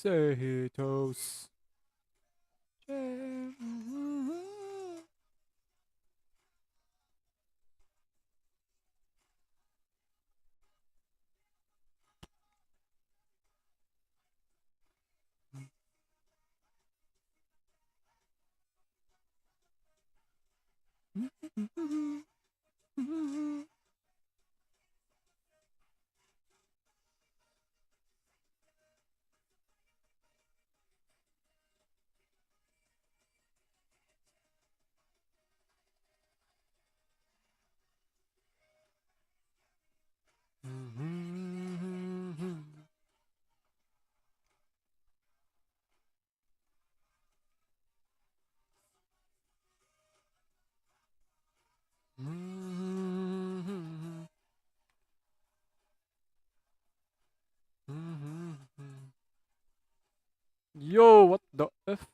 Cerritos. Yo, what the F?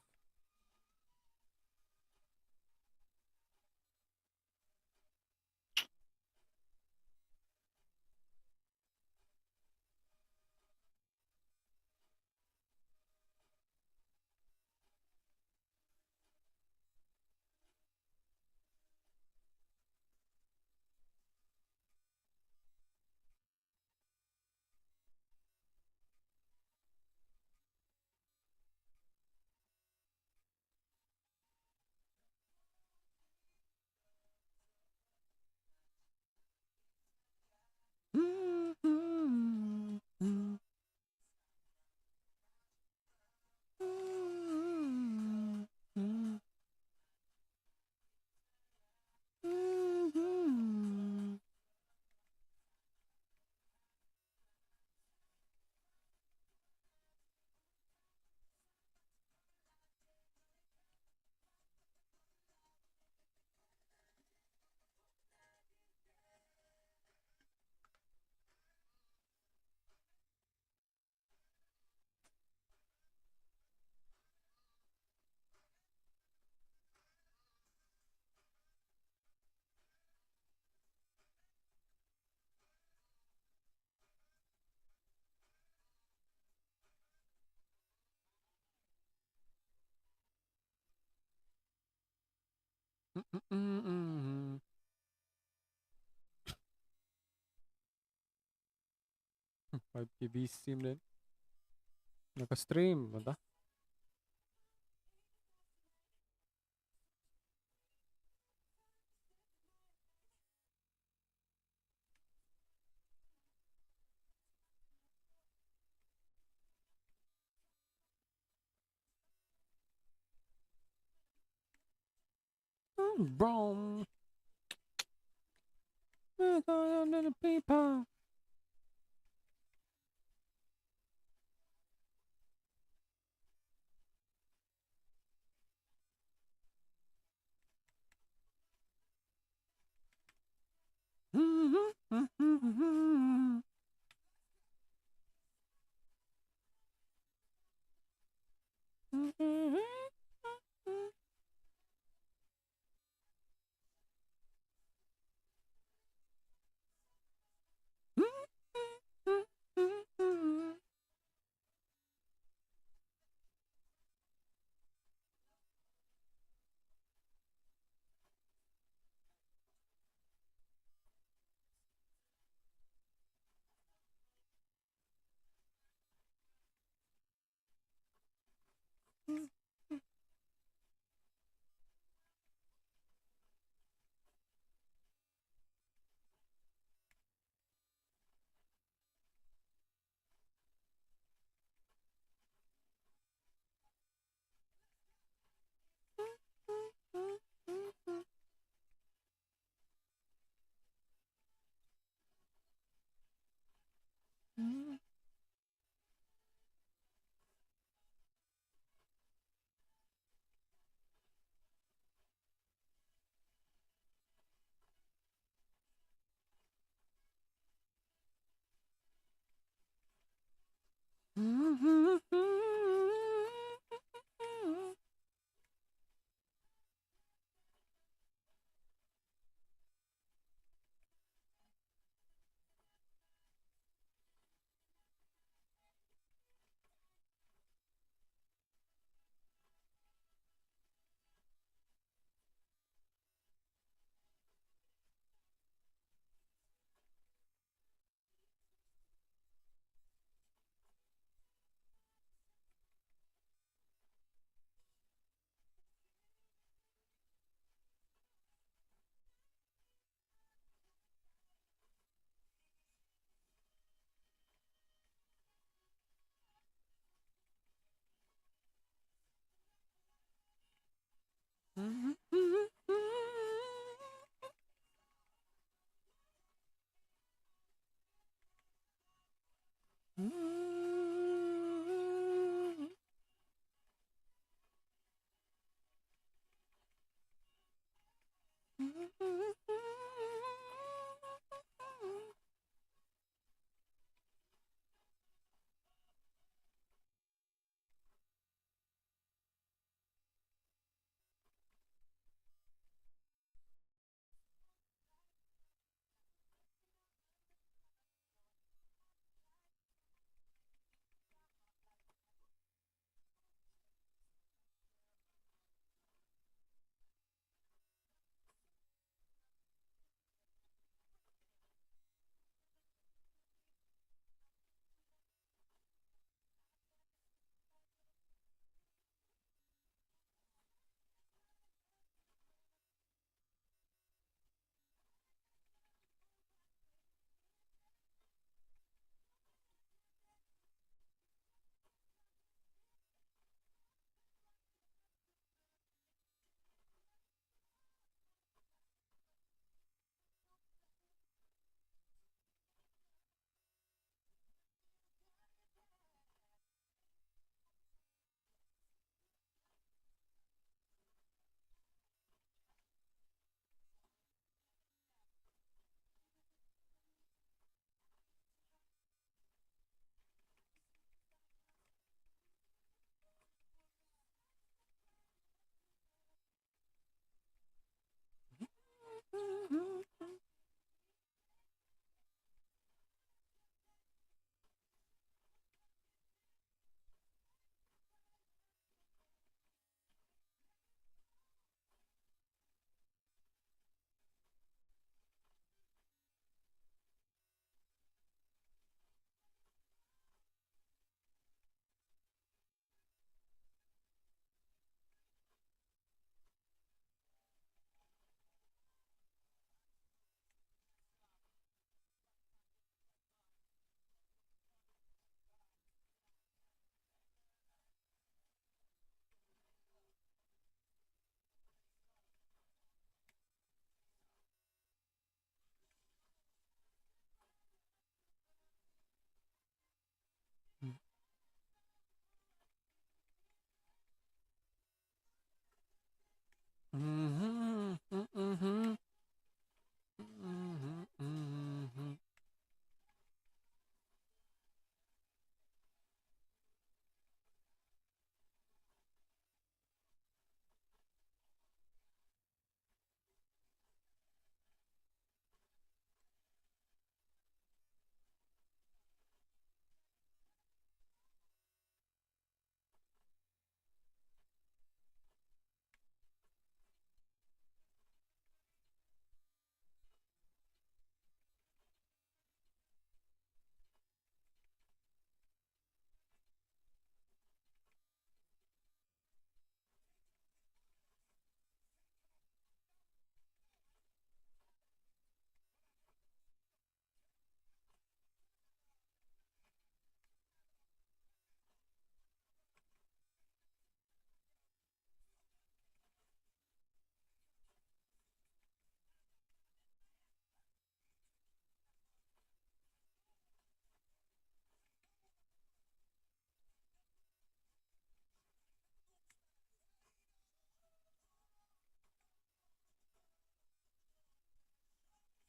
Mm-mm-mm. 5 GB Steam din. Naka-stream. Bata? Bro. People.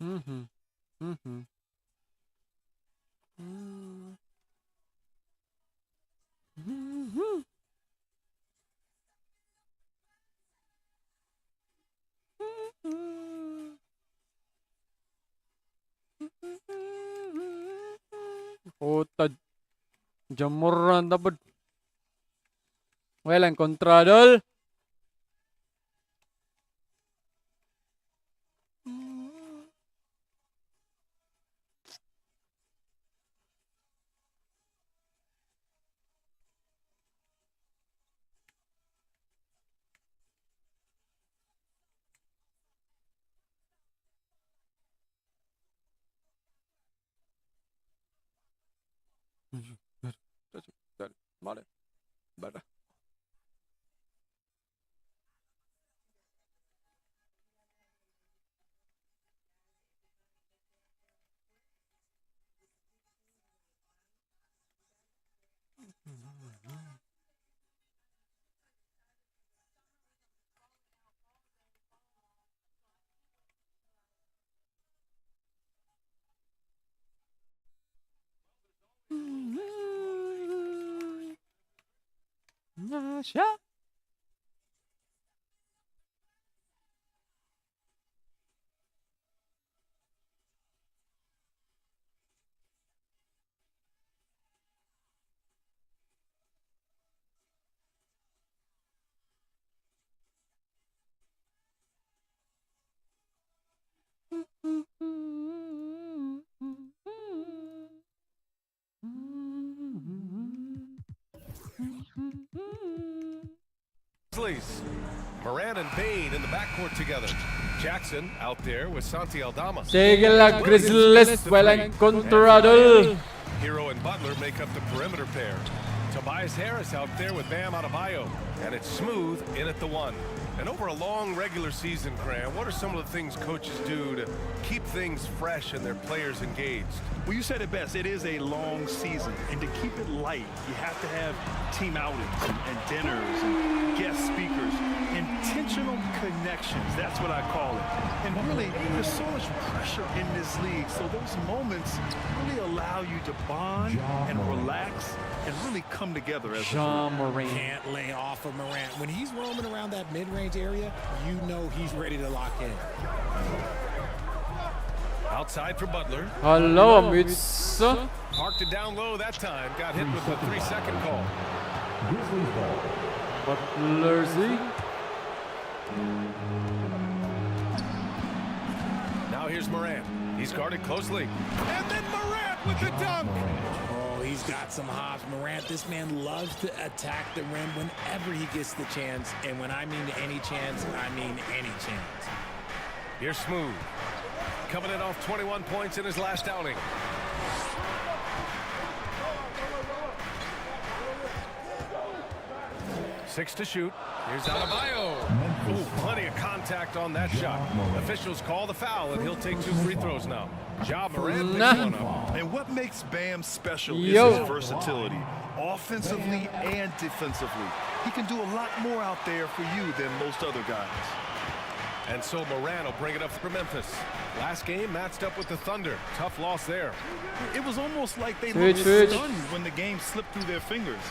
Mm-hmm. Mm-hmm. Mm-hmm. Puta, jamuran dapat. Well, encontrador. Vale, vale. Nasha. Grizzlies. Moran and Bain in the backcourt together. Jackson out there with Santi Aldama. Sigue la Grizzlies. Well, encontrador. Hero and Butler make up the perimeter pair. Tobias Harris out there with Bam Adebayo. And it's Smooth in at the one. And over a long regular season, Graham, what are some of the things coaches do to keep things fresh and their players engaged? Well, you said it best. It is a long season. And to keep it light, you have to have team outings and dinners and guest speakers. Intentional connections, that's what I call it. And really, there's so much pressure in this league. So those moments really allow you to bond and relax and really come together as a Jean Moran. Can't lay off of Morant. When he's roaming around that mid-range area, you know he's ready to lock in. Outside for Butler. Hello, Mitz. Parked it down low that time. Got hit with the 3-second call. Butler Z. Now here's Morant. He's guarded closely. And then Morant with the dunk. Oh, he's got some hops. Morant, this man loves to attack the rim whenever he gets the chance. And when I mean any chance, I mean any chance. Here's Smooth. Coming in off 21 points in his last outing. Six to shoot. Here's Adebayo. Ooh, plenty of contact on that shot. Officials call the foul, and he'll take 2 free throws now. Ja Morant picks one up. And what makes Bam special Yo. is his versatility, offensively and defensively. He can do a lot more out there for you than most other guys. And so Morant will bring it up for Memphis. Last game matched up with the Thunder. Tough loss there. It was almost like they Switch, looked switch. stunned when the game slipped through their fingers.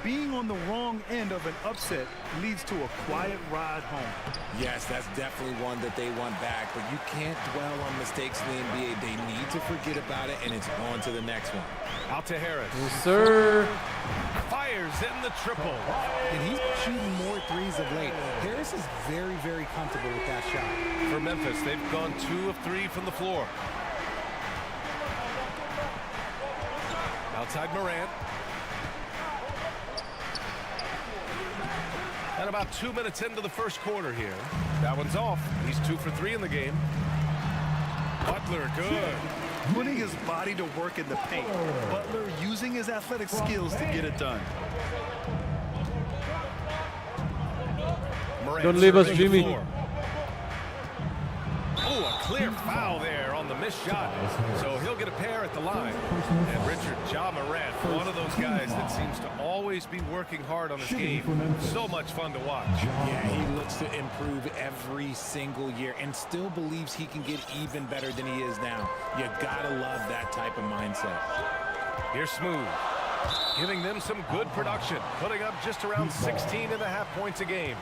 Being on the wrong end of an upset leads to a quiet ride home. Yes, that's definitely one that they want back, but you can't dwell on mistakes in the NBA. They need to forget about it, and it's on to the next one. Out to Harris. Yes, sir. Fires in the triple. And he's shooting more threes of late. Harris is very, very comfortable with that shot. For Memphis, they've gone 2 of 3 from the floor. Outside Morant. And about 2 minutes into the first quarter here. That one's off. He's 2 for 3 in the game. Butler, good. Putting his body to work in the paint. Butler using his athletic skills to get it done. Morant Don't leave us, serving the Jimmy. floor. Oh, a clear foul there on the missed shot. So he'll get a pair at the line. And Richard, Ja Morant, one of those guys that seems to always be working hard on his game. So much fun to watch. Yeah, he looks to improve every single year and still believes he can get even better than he is now. You gotta love that type of mindset. Here's Smooth, giving them some good production, putting up just around 16.5 points a game.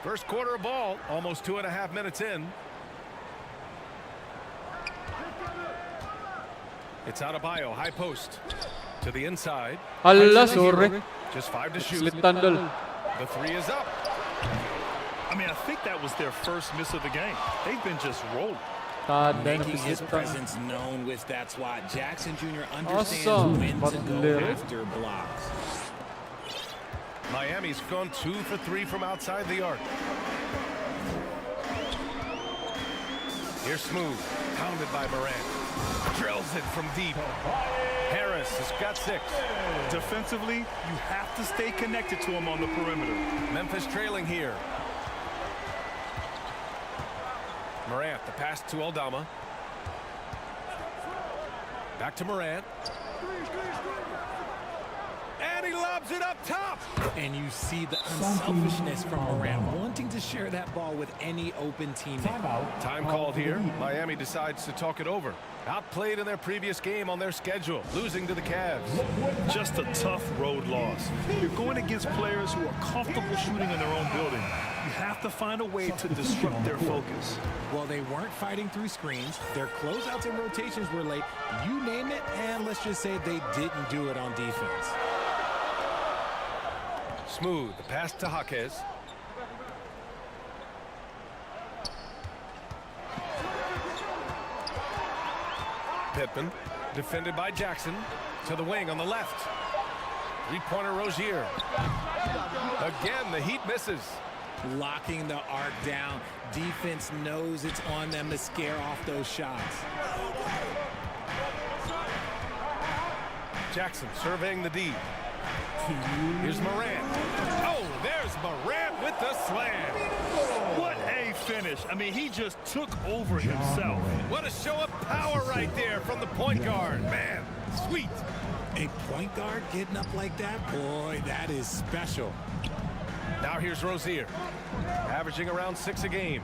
First quarter of ball, almost 2.5 minutes in. It's Adebayo, high post to the inside. Hala, sorry. Just 5 to shoot. Slit tandal. The 3 is up. I mean, I think that was their first miss of the game. They've been just rolling. Making his presence known with that swat. Jackson Jr. understands Awesome. when to go Butler. after blocks. Miami's gone 2 for 3 from outside the arc. Here's Smooth, pounded by Morant. Drills it from deep. Harris has got 6. Defensively, you have to stay connected to him on the perimeter. Memphis trailing here. Morant, the pass to Aldama. Back to Morant. And he lobs it up top. And you see the unselfishness from Morant, wanting to share that ball with any open teammate. Time called here. Miami decides to talk it over. Outplayed in their previous game on their schedule, losing to the Cavs. Just a tough road loss. You're going against players who are comfortable shooting in their own building. You have to find a way to disrupt their focus. Well, they weren't fighting through screens. Their closeouts and rotations were late. You name it, and let's just say they didn't do it on defense. Smooth, the pass to Jaquez. Pippen, defended by Jackson, to the wing on the left. Three-pointer Rozier. Again, the Heat misses. Locking the arc down. Defense knows it's on them to scare off those shots. Jackson surveying the D. Here's Morant. Oh, there's Morant with the slam. What a finish. I mean, he just took over himself. What a show of power right there from the point guard. Man, sweet. A point guard getting up like that? Boy, that is special. Now here's Rozier, averaging around 6 a game.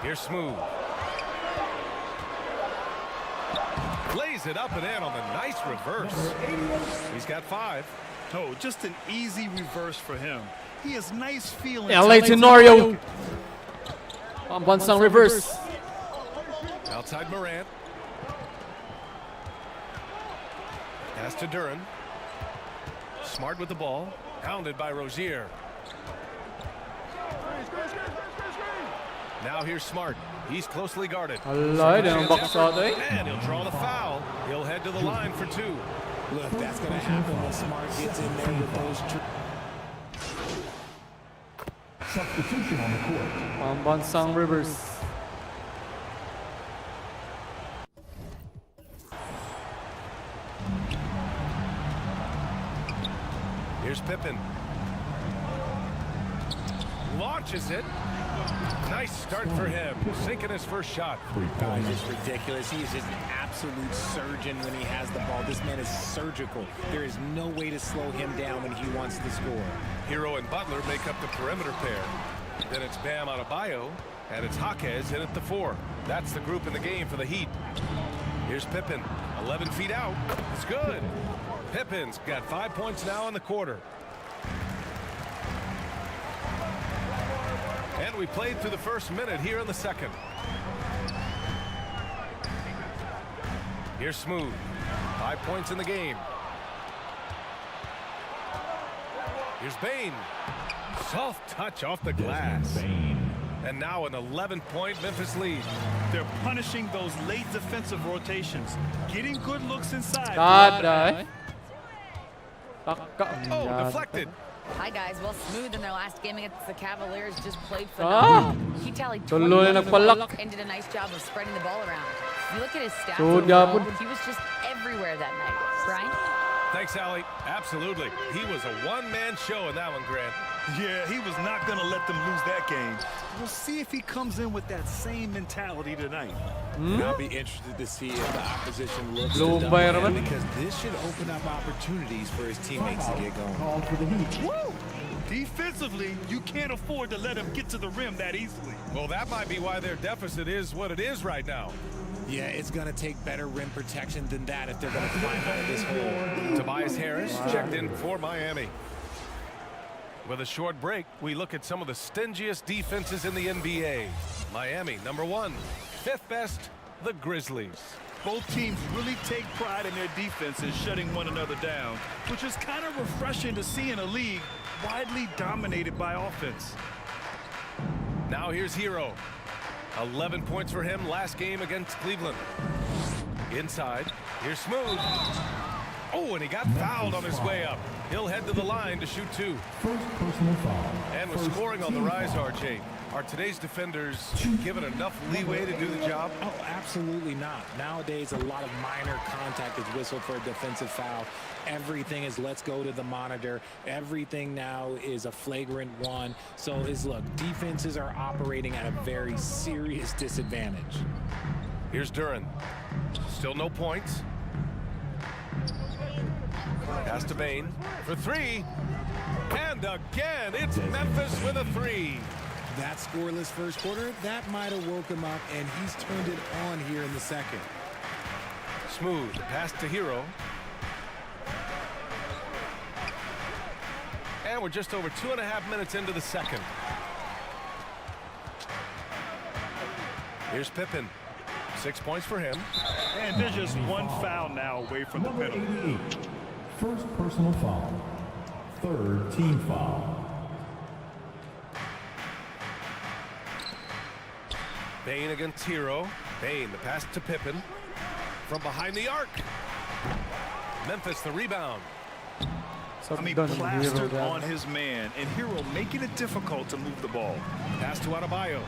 Here's Smooth. Lays it up and in on the nice reverse. He's got 5. Oh, just an easy reverse for him. He has nice feeling. LA Tenorio. Pambansang reverse. Outside Morant. Pass to Duran. Smart with the ball. Pounded by Rozier. Now here's Smart. He's closely guarded. Hala, yan ang baksado eh. And he'll draw the foul. He'll head to the line for 2. Look, that's going to happen when Smart gets in there with those Substitution on the court. Pambansang reverse. Here's Pippen. Launches it. Nice start for him. Sinking his first shot. guys. It's ridiculous. He is just an absolute surgeon when he has the ball. This man is surgical. There is no way to slow him down when he wants to score. Hero and Butler make up the perimeter pair. Then it's Bam Adebayo, and it's Jaquez in at the 4. That's the group in the game for the Heat. Here's Pippen, 11 feet out. It's good. Pippen's got 5 points now in the quarter. And we played through the first minute here in the second. Here's Smooth. 5 points in the game. Here's Bane. Soft touch off the glass. And now an 11-point Memphis lead. They're punishing those late defensive rotations. Getting good looks inside. Kada eh. Oh, deflected. Hi guys, well, Smooth in their last game against the Cavaliers just played Ah! phenomenal. He tallied Tuloy na 21 nagpalak. and did a nice job of spreading the ball around. If you look at his stats Sud overall, yapon. he was just everywhere that night. Brian? Thanks, Allie. Absolutely. He was a one-man show in that one, Grant. Yeah, he was not going to let them lose that game. We'll see if he comes in with that same mentality tonight. And I'll be interested to see if the opposition looks to Belum double bayar, him, man. because this should open up opportunities for his teammates to get going. Called for the Heat. Woo! Defensively, you can't afford to let him get to the rim that easily. Well, that might be why their deficit is what it is right now. Yeah, it's going to take better rim protection than that if they're going to climb out of this hole. Tobias Harris checked in for Miami. With a short break, we look at some of the stingiest defenses in the NBA. Miami, number 1. 5th best, the Grizzlies. Both teams really take pride in their defenses, shutting one another down, which is kind of refreshing to see in a league widely dominated by offense. Now here's Hero. 11 points for him last game against Cleveland. Inside, here's Smooth. Oh, and he got fouled on his way up. He'll head to the line to shoot 2. First personal foul. And with scoring on the rise, RJ, are today's defenders given enough leeway to do the job? Oh, absolutely not. Nowadays, a lot of minor contact is whistled for a defensive foul. Everything is let's go to the monitor. Everything now is a flagrant 1. So look, defenses are operating at a very serious disadvantage. Here's Duran. Still no points. Pass to Bain for 3. And again, it's Memphis with a 3. That scoreless first quarter, that might have woke him up, and he's turned it on here in the second. Smooth pass to Hero. And we're just over 2.5 minutes into the second. Here's Pippen. 6 points for him. And there's just one foul now away from the Number penalty. 88. First personal foul. Third team foul. Bain against Hero. Bain, the pass to Pippen. From behind the arc. Memphis, the rebound. I mean, plastered on his man, and Hero making it difficult to move the ball. Pass to Adebayo.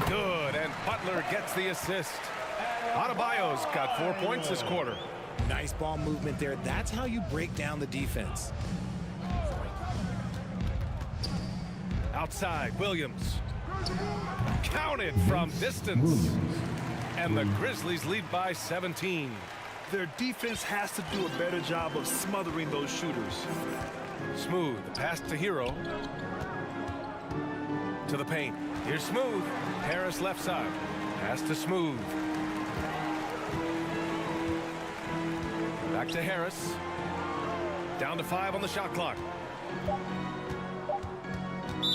Good, and Butler gets the assist. Adebayo's got 4 points this quarter. Nice ball movement there. That's how you break down the defense. Outside, Williams. Counted from distance. And the Grizzlies lead by 17. Their defense has to do a better job of smothering those shooters. Smooth, the pass to Hero. To the paint. Here's Smooth. Harris left side. Pass to Smooth. Back to Harris. Down to 5 on the shot clock.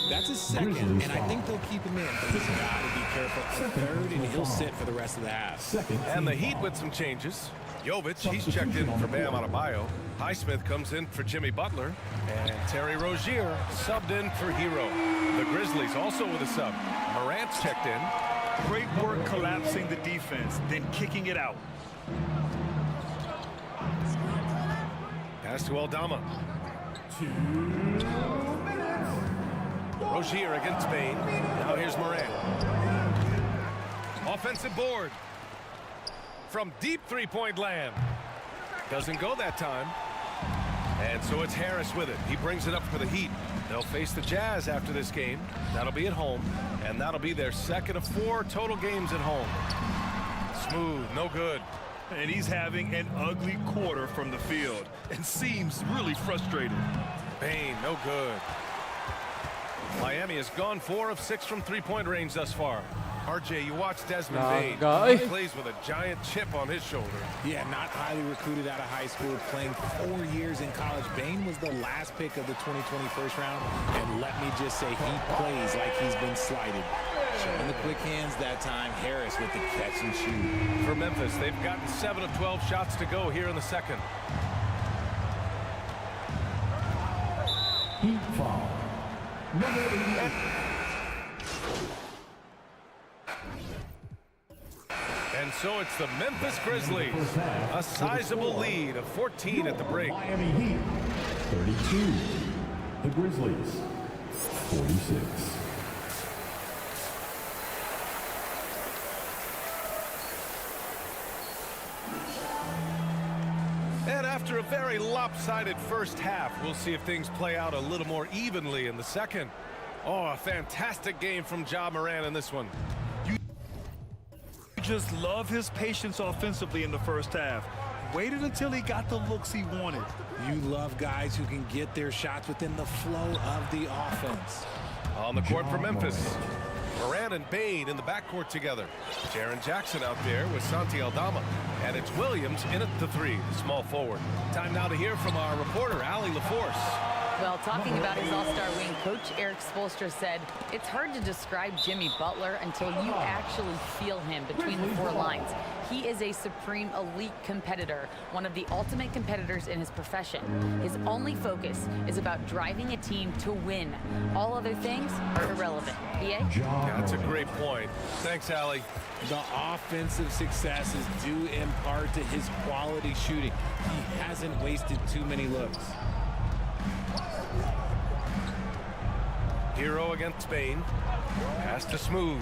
That's his second, and I think they'll keep him in, but he's got to be careful. A third, and he'll sit for the rest of the half. And the Heat with some changes. Jovic, he's checked in for Bam Adebayo. Highsmith comes in for Jimmy Butler. And Terry Rozier subbed in for Hero. The Grizzlies also with a sub. Morant's checked in. Great work collapsing the defense, then kicking it out. Pass to Aldama. Rozier against Bain. Now here's Morant. Offensive board. From deep three-point land. Doesn't go that time. And so it's Harris with it. He brings it up for the Heat. They'll face the Jazz after this game. That'll be at home. And that'll be their second of 4 total games at home. Smooth, no good. And he's having an ugly quarter from the field and seems really frustrated. Bain, no good. Miami has gone 4 of 6 from three-point range thus far. RJ, you watch Desmond Bain. Guy. He plays with a giant chip on his shoulder. Yeah, not highly recruited out of high school, playing 4 years in college. Bain was the last pick of the 2020 first round, and let me just say, he plays like he's been slighted. Showing the quick hands that time. Harris with the catch and shoot. For Memphis, they've gotten 7 of 12 shots to go here in the second. Heat foul. Number 88. And so it's the Memphis Grizzlies. A sizable lead of 14 at the break. Miami Heat, 32. The Grizzlies, 46. And after a very lopsided first half. We'll see if things play out a little more evenly in the second. Oh, a fantastic game from Ja Morant in this one. You just love his patience offensively in the first half. Waited until he got the looks he wanted. You love guys who can get their shots within the flow of the offense. On the court for Memphis, Morant and Bane in the backcourt together. Jaren Jackson out there with Santi Aldama. And it's Williams in at the three, the small forward. Time now to hear from our reporter, Allie LaForce. Well, talking about his all-star wing, Coach Eric Spoelstra said, it's hard to describe Jimmy Butler until you actually feel him between the four lines. He is a supreme elite competitor, one of the ultimate competitors in his profession. His only focus is about driving a team to win. All other things are irrelevant. B.A.? Yeah, that's a great point. Thanks, Allie. The offensive success is due in part to his quality shooting. He hasn't wasted too many looks. Hero against Bane. Pass to Smooth.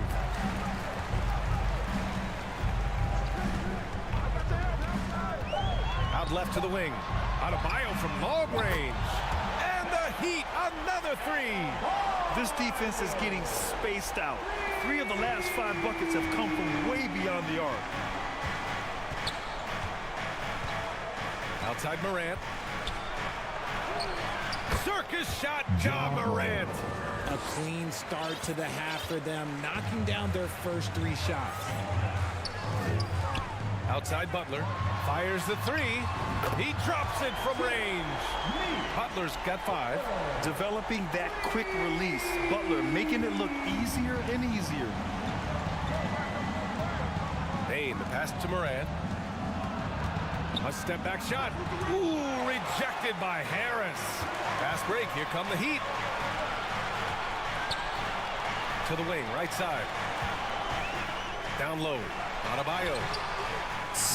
Out left to the wing. Adebayo from long range. And the Heat, another three. This defense is getting spaced out. 3 of the last 5 buckets have come from way beyond the arc. Outside Morant. Circus shot, Ja Morant. A clean start to the half for them, knocking down their first 3 shots. Outside Butler. Fires the three. He drops it from range. Butler's got 5. Developing that quick release. Butler making it look easier and easier. Bane, the pass to Morant. A step back shot. Ooh, rejected by Harris. Fast break. Here come the Heat. To the wing, right side. Down low. Adebayo.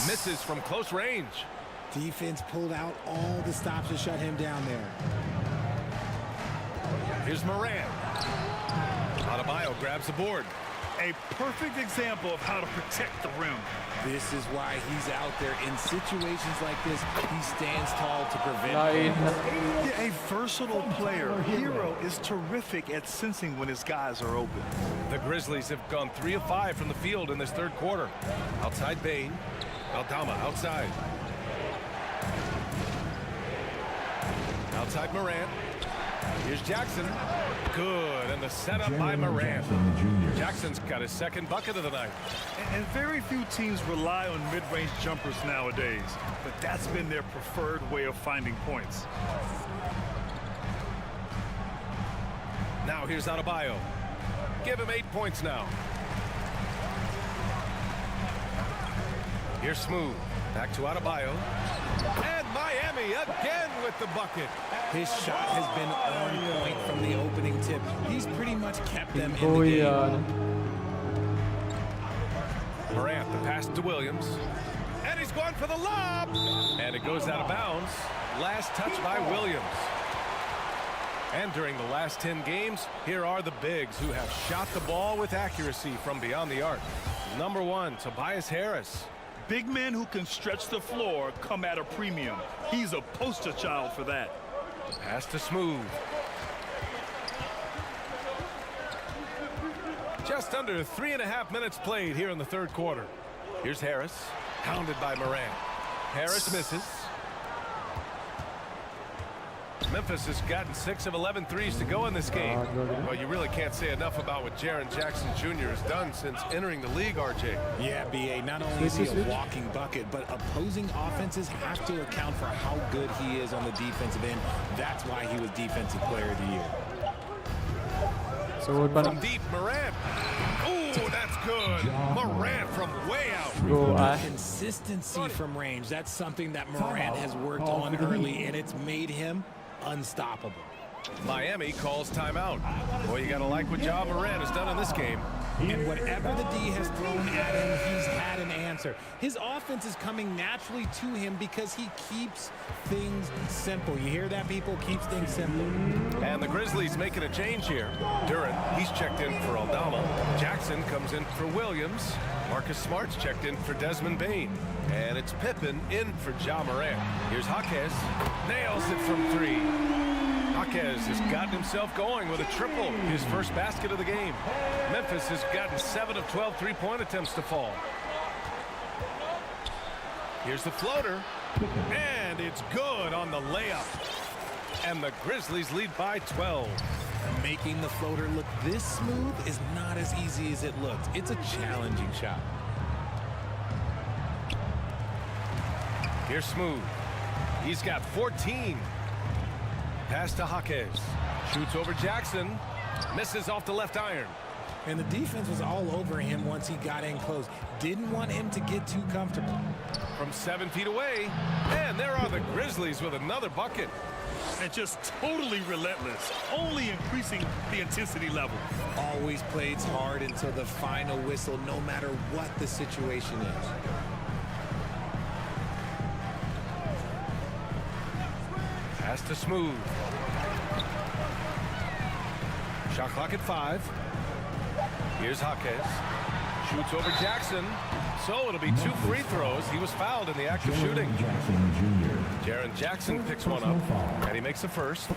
Misses from close range. Defense pulled out all the stops to shut him down there. Here's Morant. Adebayo grabs the board. A perfect example of how to protect the rim. This is why he's out there. In situations like this, he stands tall to prevent. Yeah, a versatile player. Hero is terrific at sensing when his guys are open. The Grizzlies have gone 3 of 5 from the field in this third quarter. Outside Bane. Aldama outside. Outside Morant. Here's Jackson. Good, and the setup by Morant. Jackson's got his second bucket of the night. And very few teams rely on mid-range jumpers nowadays, but that's been their preferred way of finding points. Now here's Adebayo. Give him 8 points now. Here's Smooth. Back to Adebayo. And Miami again with the bucket. His shot has been on point from the opening tip. He's pretty much kept them in the game. Morant, the pass to Williams. And he's going for the lob. And it goes out of bounds. Last touch by Williams. And during the last 10 games, here are the bigs who have shot the ball with accuracy from beyond the arc. Number 1, Tobias Harris. Big men who can stretch the floor come at a premium. He's a poster child for that. Pass to Smooth. Just under 3.5 minutes played here in the third quarter. Here's Harris, hounded by Morant. Harris misses. Memphis has gotten 6 of 11 threes to go in this game. Well, you really can't say enough about what Jaren Jackson Jr. has done since entering the league, RJ. Yeah, B.A., not only is he a walking bucket, but opposing offenses have to account for how good he is on the defensive end. That's why he was Defensive Player of the Year. So from deep, Morant. Ooh, that's good. Morant from way out. Consistency from range. That's something that Morant has worked on early, and it's made him unstoppable. Miami calls timeout. Boy, you got to like what Ja Morant has done in this game. And whatever the D has thrown at him, he's had an answer. His offense is coming naturally to him because he keeps things simple. You hear that, people? Keeps things simple. And the Grizzlies making a change here. Duran, he's checked in for Aldama. Jackson comes in for Williams. Marcus Smart's checked in for Desmond Bane. And it's Pippen in for Ja Morant. Here's Jaquez. Nails it from 3. Jaquez has gotten himself going with a triple, his first basket of the game. Memphis has gotten 7 of 12 three-point attempts to fall. Here's the floater, and it's good on the layup. And the Grizzlies lead by 12. Making the floater look this smooth is not as easy as it looks. It's a challenging shot. Here's Smooth. He's got 14. Pass to Jaquez. Shoots over Jackson. Misses off the left iron. And the defense was all over him once he got in close. Didn't want him to get too comfortable. From 7 feet away. And there are the Grizzlies with another bucket. And just totally relentless, only increasing the intensity level. Always plays hard until the final whistle, no matter what the situation is. Pass to Smooth. Shot clock at 5. Here's Jaquez. Shoots over Jackson. So it'll be 2 free throws. He was fouled in the act of shooting. Jaren Jackson picks one up, and he makes the first.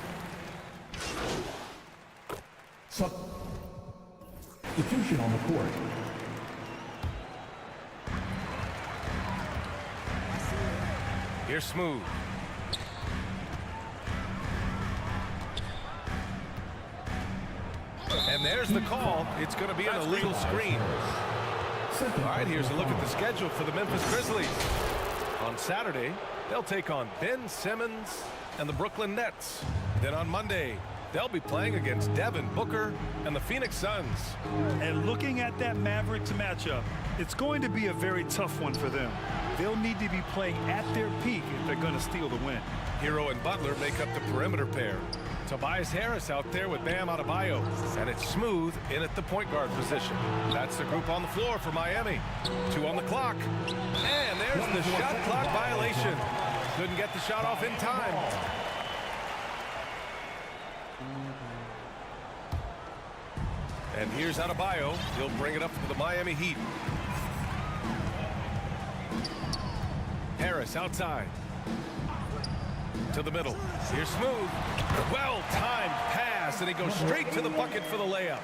Substitution on the court. Here's Smooth. And there's the call. It's going to be an illegal screen. All right, here's a look at the schedule for the Memphis Grizzlies. On Saturday, they'll take on Ben Simmons and the Brooklyn Nets. Then on Monday, they'll be playing against Devin Booker and the Phoenix Suns. And looking at that Mavericks matchup, it's going to be a very tough one for them. They'll need to be playing at their peak if they're going to steal the win. Hero and Butler make up the perimeter pair. Tobias Harris out there with Bam Adebayo. And it's Smooth in at the point guard position. That's the group on the floor for Miami. 2 on the clock. And there's the shot clock violation. Couldn't get the shot off in time. And here's Adebayo. He'll bring it up for the Miami Heat. Harris outside. To the middle. Here's Smooth. Well-timed pass, and he goes straight to the bucket for the layup.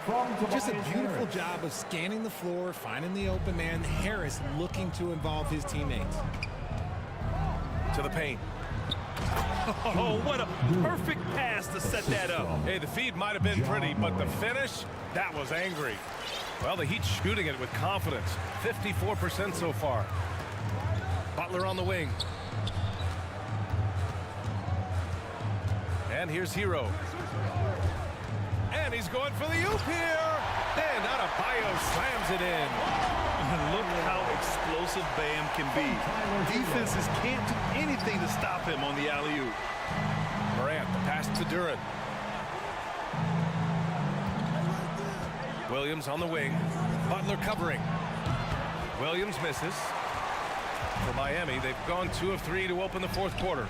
Just a beautiful job of scanning the floor, finding the open man. Harris looking to involve his teammates. To the paint. Oh, what a perfect pass to set that up. Hey, the feed might have been pretty, but the finish, that was angry. Well, the Heat's shooting it with confidence. 54% so far. Butler on the wing. And here's Hero. And he's going for the oop here. And Adebayo slams it in. Look how explosive Bam can be. Defenses can't do anything to stop him on the alley-oop. Morant, the pass to Duran. Williams on the wing. Butler covering. Williams misses. For Miami, they've gone 2 of 3 to open the 4th quarter.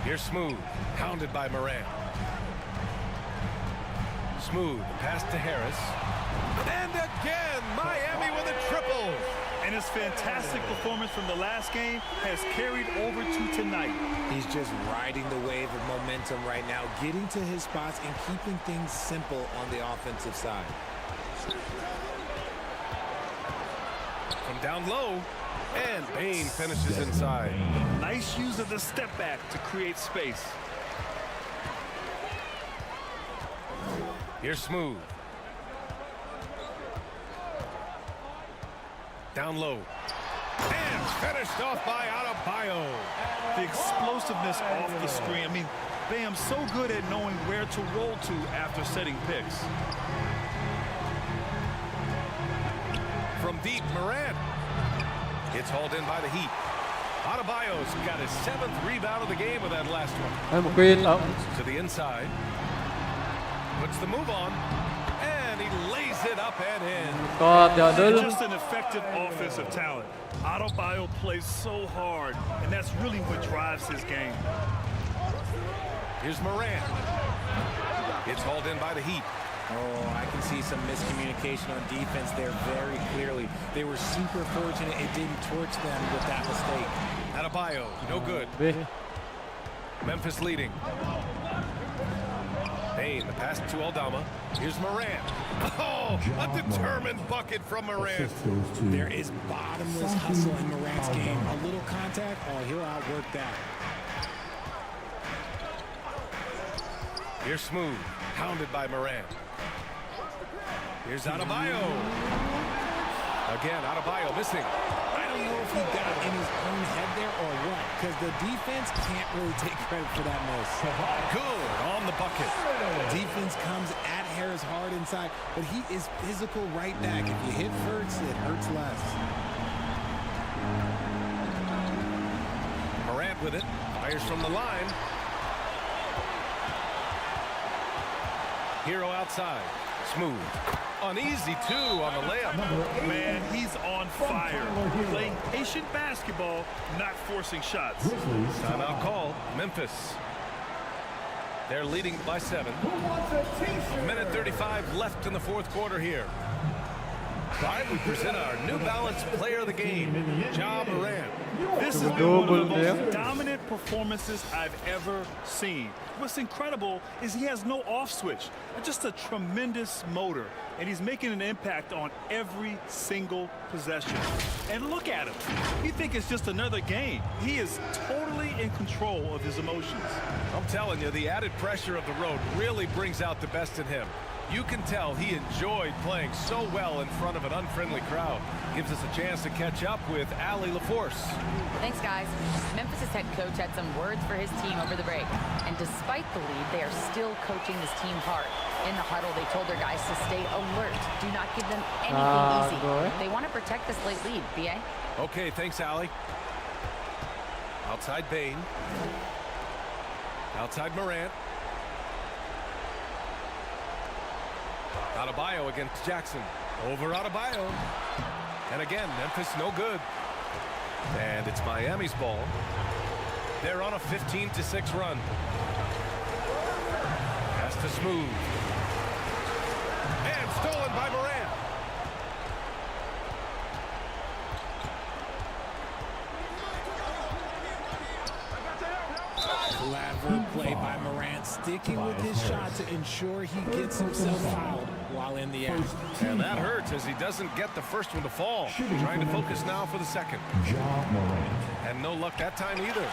Here's Smooth, hounded by Morant. Smooth, pass to Harris. And again, Miami with a triple. And his fantastic performance from the last game has carried over to tonight. He's just riding the wave of momentum right now, getting to his spots and keeping things simple on the offensive side. From down low, and Bane finishes inside. Nice use of the step back to create space. Here's Smooth. Down low. And finished off by Adebayo. The explosiveness off the screen. I mean, Bam's so good at knowing where to roll to after setting picks. From deep, Morant. It's hauled in by the Heat. Adebayo's got his 7th rebound of the game with that last one. I'm quit. To the inside. Puts the move on. And he lays it up and in. Just an effective offensive talent. Adebayo plays so hard, and that's really what drives his game. Here's Morant. It's hauled in by the Heat. Oh, I can see some miscommunication on defense there very clearly. They were super fortunate it didn't torch them with that mistake. Adebayo, no good. Memphis leading. Payne, the pass to Aldama. Here's Morant. Oh, a determined bucket from Morant. There is bottomless hustle in Morant's game. A little contact, oh, he'll outwork that. Here's Smooth, hounded by Morant. Here's Adebayo. Again, Adebayo missing. I don't know if he got in his own head there or what, because the defense can't really take credit for that miss. Good on the bucket. Defense comes at Harris hard inside, but he is physical right back. If you hit first, it hurts less. Morant with it. Fires from the line. Hero outside. Smooth. Uneasy, too, on the layup. Man, he's on fire. Playing patient basketball, not forcing shots. Timeout call. Memphis. They're leading by 7. A minute 35 left in the 4th quarter here. All right, we present our New Balance Player of the Game, Ja Morant. This has been one of the most dominant performances I've ever seen. What's incredible is he has no off switch, just a tremendous motor, and he's making an impact on every single possession. And look at him. You think it's just another game. He is totally in control of his emotions. I'm telling you, the added pressure of the road really brings out the best in him. You can tell he enjoyed playing so well in front of an unfriendly crowd. Gives us a chance to catch up with Allie LaForce. Thanks, guys. Memphis' head coach had some words for his team over the break. And despite the lead, they are still coaching this team hard. In the huddle, they told their guys to stay alert. Do not give them anything easy. They want to protect this late lead, B.A. Okay, thanks, Allie. Outside Bain. Outside Morant. Adebayo against Jackson. Over Adebayo. And again, Memphis no good. And it's Miami's ball. They're on a 15-6 run. Pass to Smooth. And stolen by Morant. Clever play by Morant, sticking with his shot to ensure he gets himself fouled while in the act. And that hurts as he doesn't get the first one to fall. Trying to focus now for the second. And no luck that time either.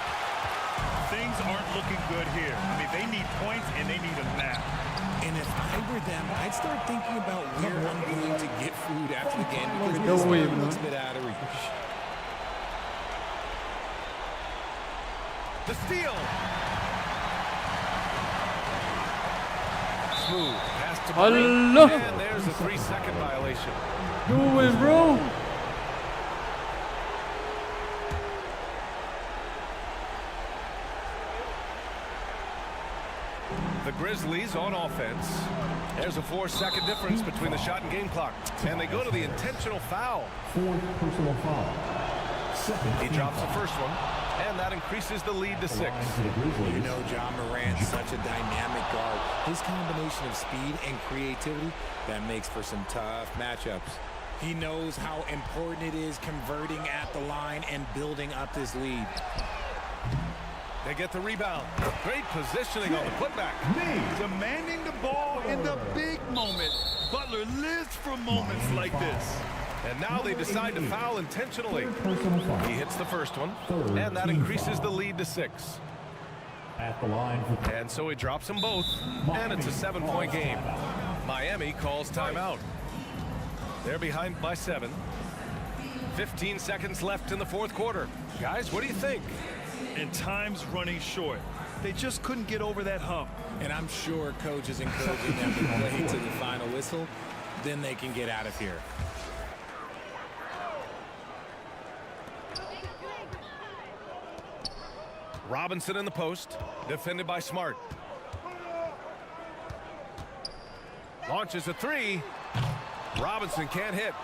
Things aren't looking good here. I mean, they need points and they need a nap. And if I were them, I'd start thinking about where I'm going to get food after the game because this one looks a bit out of reach. The steal. Smooth. Pass to Morant. And there's a 3-second violation. Do it, bro. The Grizzlies on offense. There's a 4-second difference between the shot and game clock. And they go to the intentional foul. 4th personal foul. He drops the first one. And that increases the lead to 6. You know, Ja Morant's such a dynamic guard. His combination of speed and creativity, that makes for some tough matchups. He knows how important it is converting at the line and building up this lead. They get the rebound. Great positioning on the putback. Demanding the ball in the big moment. Butler lives for moments like this. And now they decide to foul intentionally. He hits the first one, and that increases the lead to 6. At the line for And so he drops them both, and it's a 7-point game. Miami calls timeout. They're behind by 7. 15 seconds left in the 4th quarter. Guys, what do you think? And time's running short. They just couldn't get over that hump. And I'm sure coach is encouraging them to play to the final whistle. Then they can get out of here. Robinson in the post, defended by Smart. Launches a three. Robinson can't hit.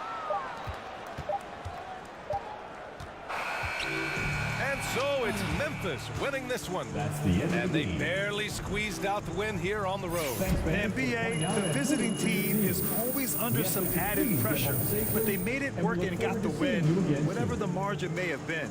And so it's Memphis winning this one. That's the end And of the they game. barely squeezed out the win here on the road. And BA, the visiting team is always under some added pressure, but they made it work and got the win, whatever the margin may have been.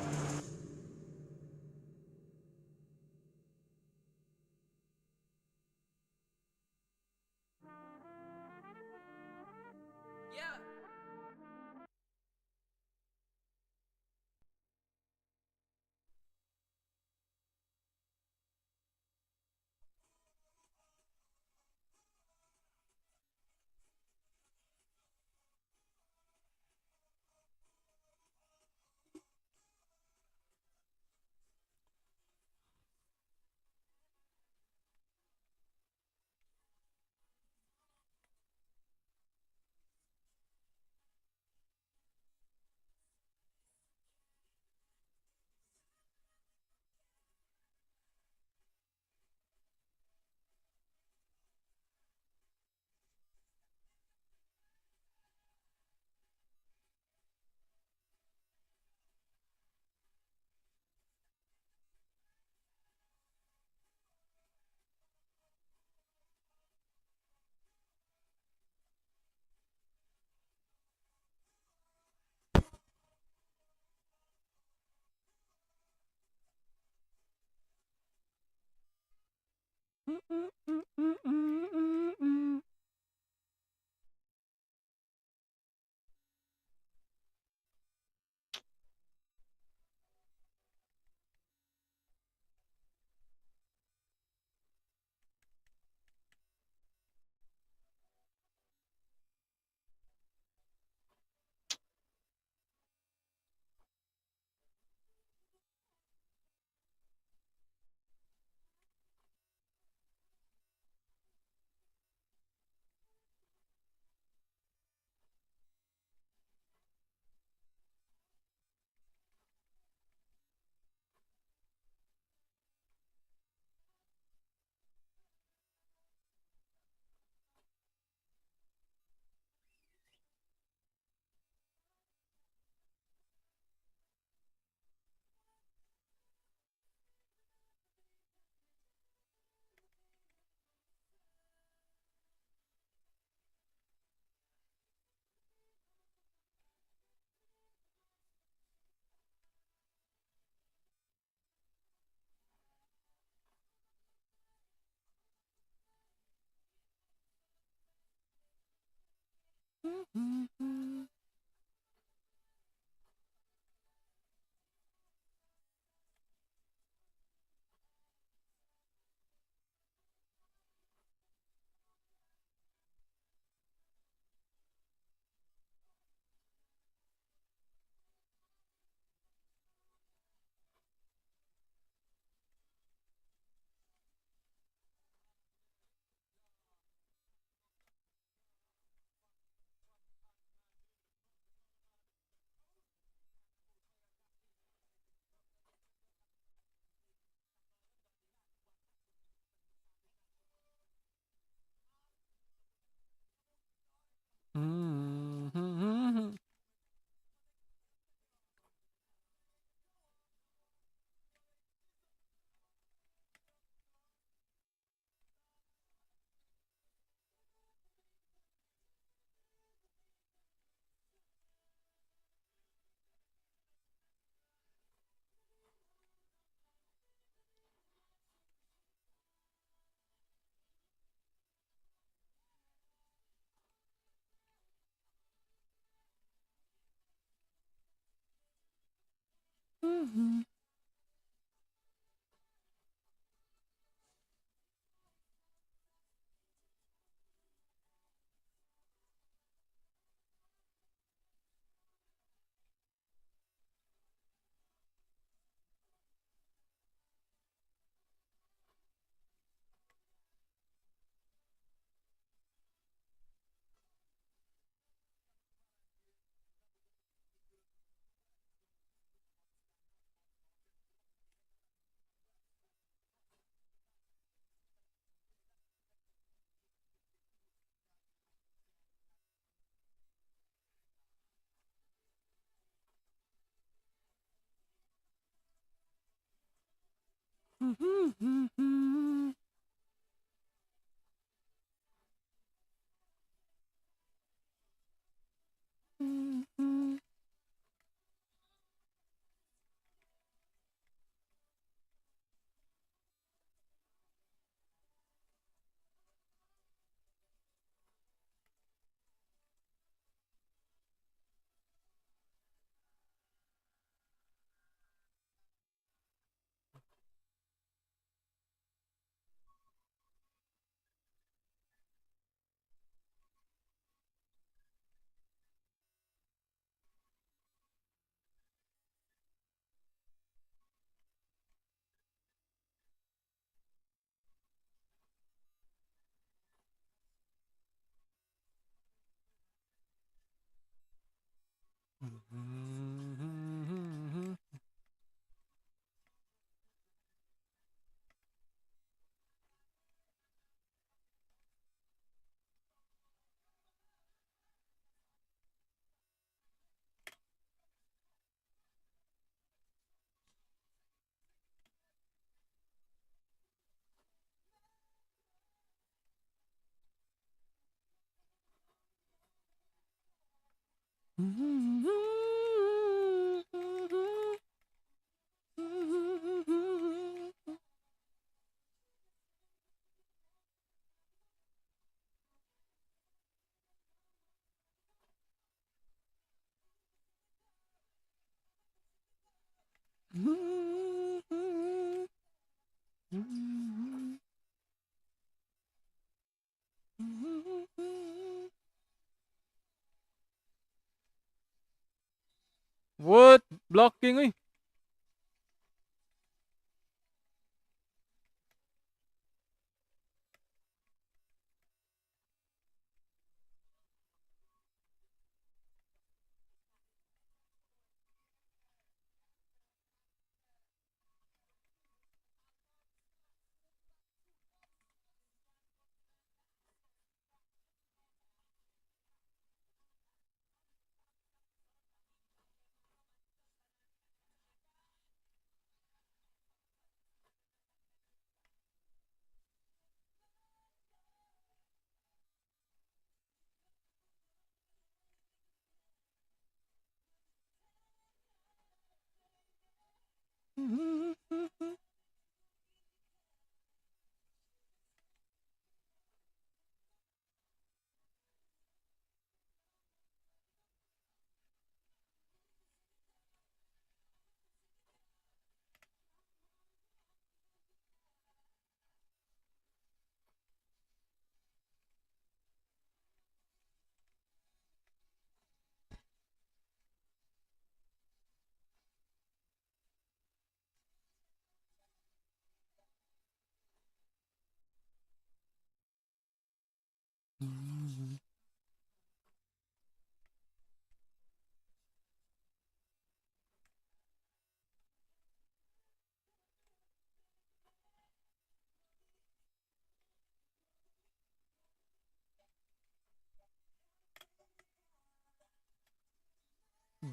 What? Blocking uy.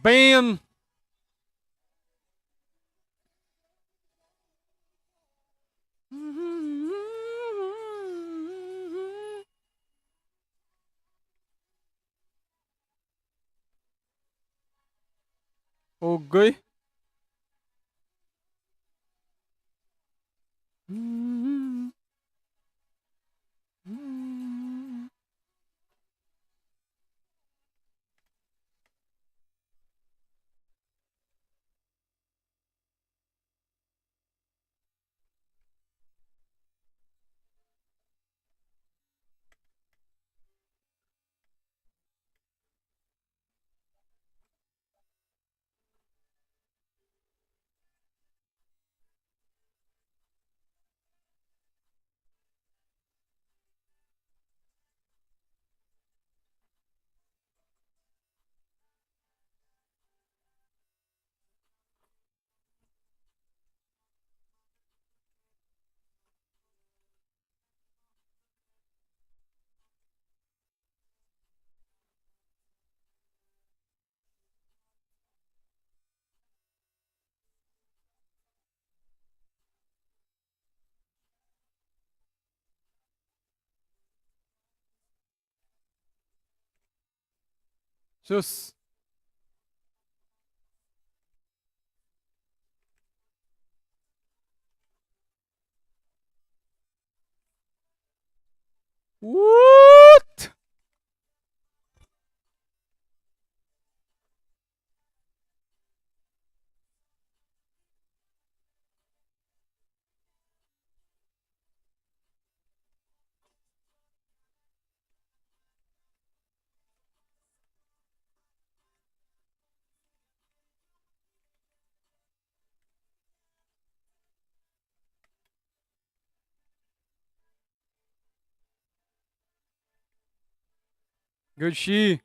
Bam! Okay. Sus. What? Good she.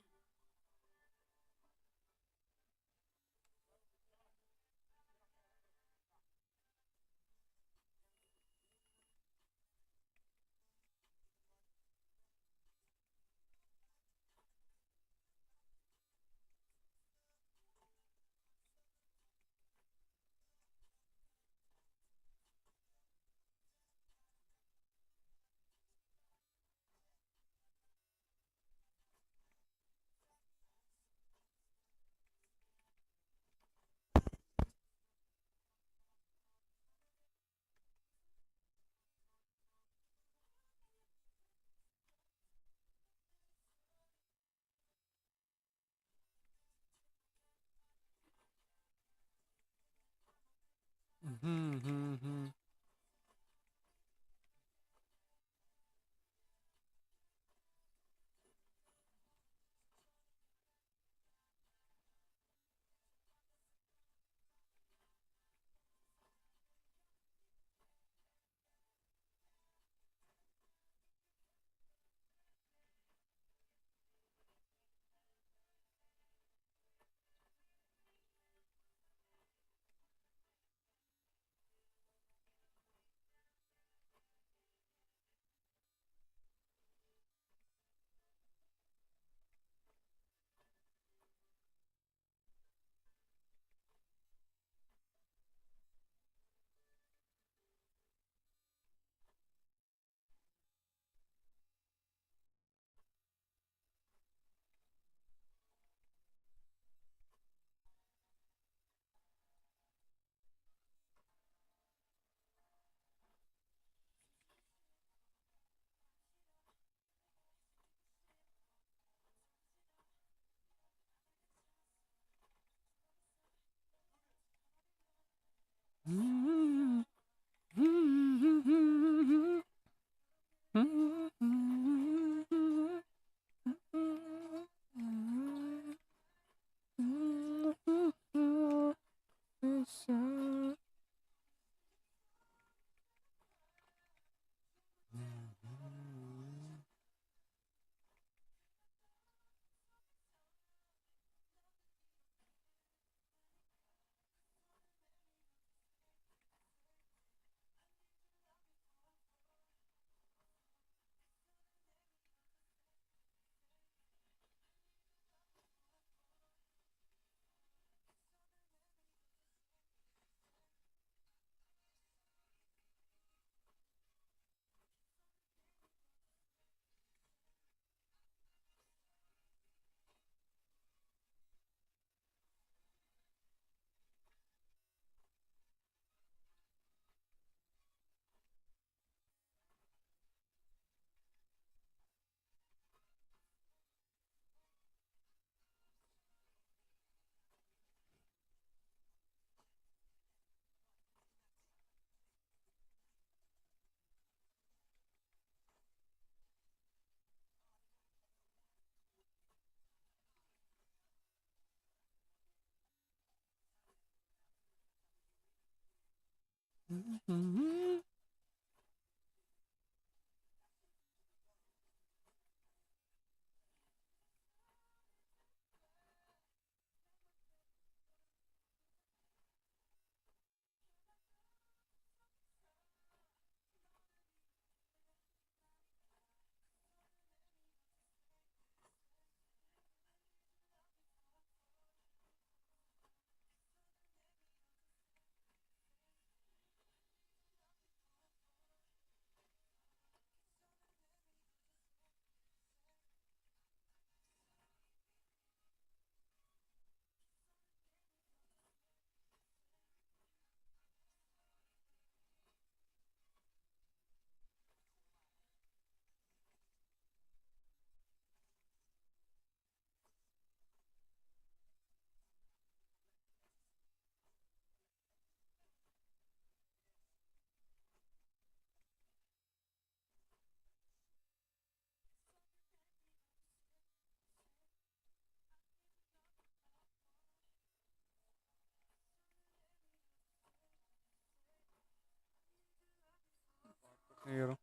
Negro.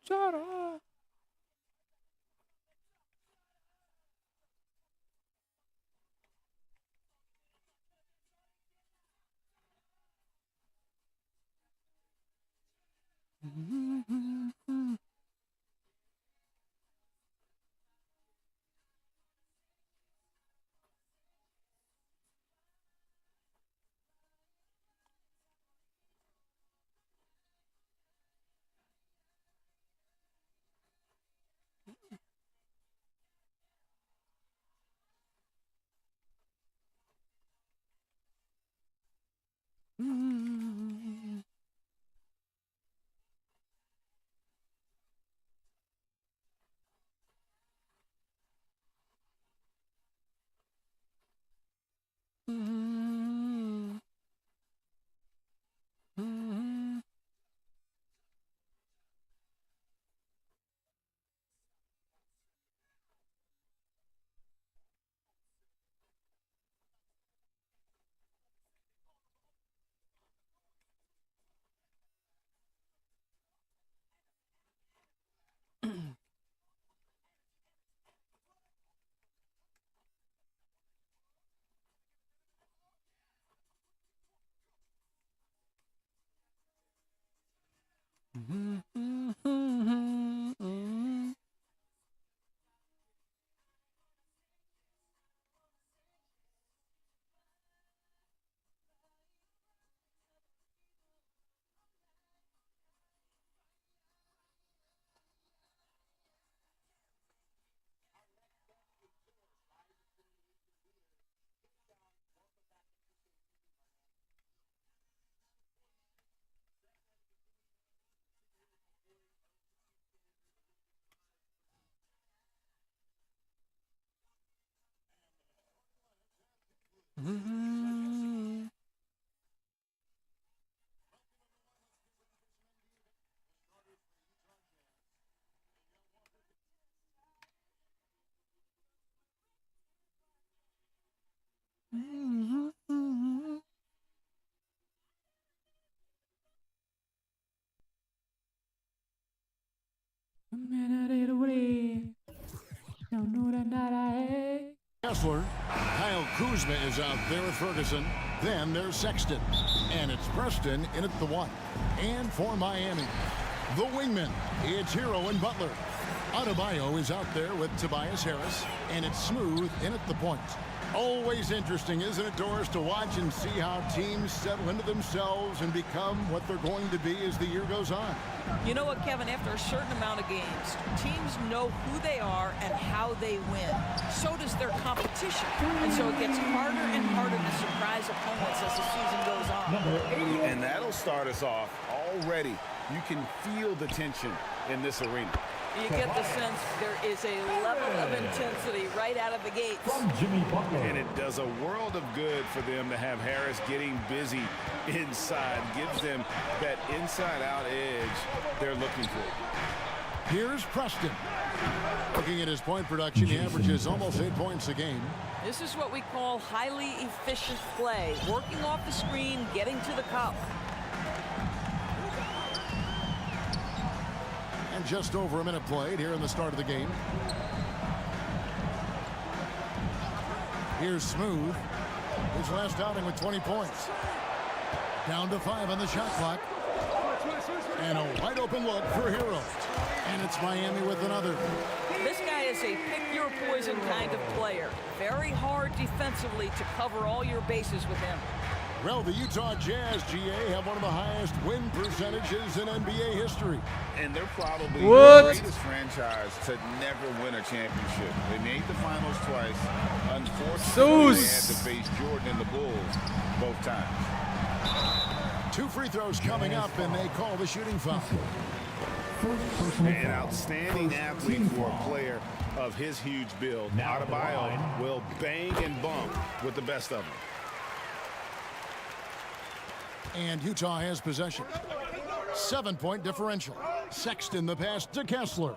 Shut up. Kessler. Kyle Kuzma is out there with Ferguson. Then there's Sexton. And it's Preston in at the 1. And for Miami, the wingman, it's Hero and Butler. Adebayo is out there with Tobias Harris. And it's Smooth in at the point. Always interesting, isn't it, Doris, to watch and see how teams settle into themselves and become what they're going to be as the year goes on. You know what, Kevin? After a certain amount of games, teams know who they are and how they win. So does their competition. And so it gets harder and harder to surprise opponents as the season goes on. And that'll start us off already. You can feel the tension in this arena. You get the sense there is a level of intensity right out of the gates. From Jimmy Butler. And it does a world of good for them to have Harris getting busy inside. Gives them that inside-out edge they're looking for. Here's Preston. Looking at his point production, he averages almost 8 points a game. This is what we call highly efficient play. Working off the screen, getting to the cup. And just over a minute played here in the start of the game. Here's Smooth. His last outing with 20 points. Down to 5 on the shot clock. And a wide open look for Hero. it's Miami with another. This guy is a pick-your-poison kind of player. Very hard defensively to cover all your bases with him. Well, the Utah Jazz, GA, have one of the highest win percentages in NBA history. And they're probably What? the greatest franchise to never win a championship. They made the finals twice. Unfortunately, they had to face Jordan and the Bulls both times. 2 free throws coming up, and they call the shooting foul. An outstanding athlete for a player of his huge build. Adebayo will bang and bump with the best of them. And Utah has possession. 7-point differential. Sexton the pass to Kessler.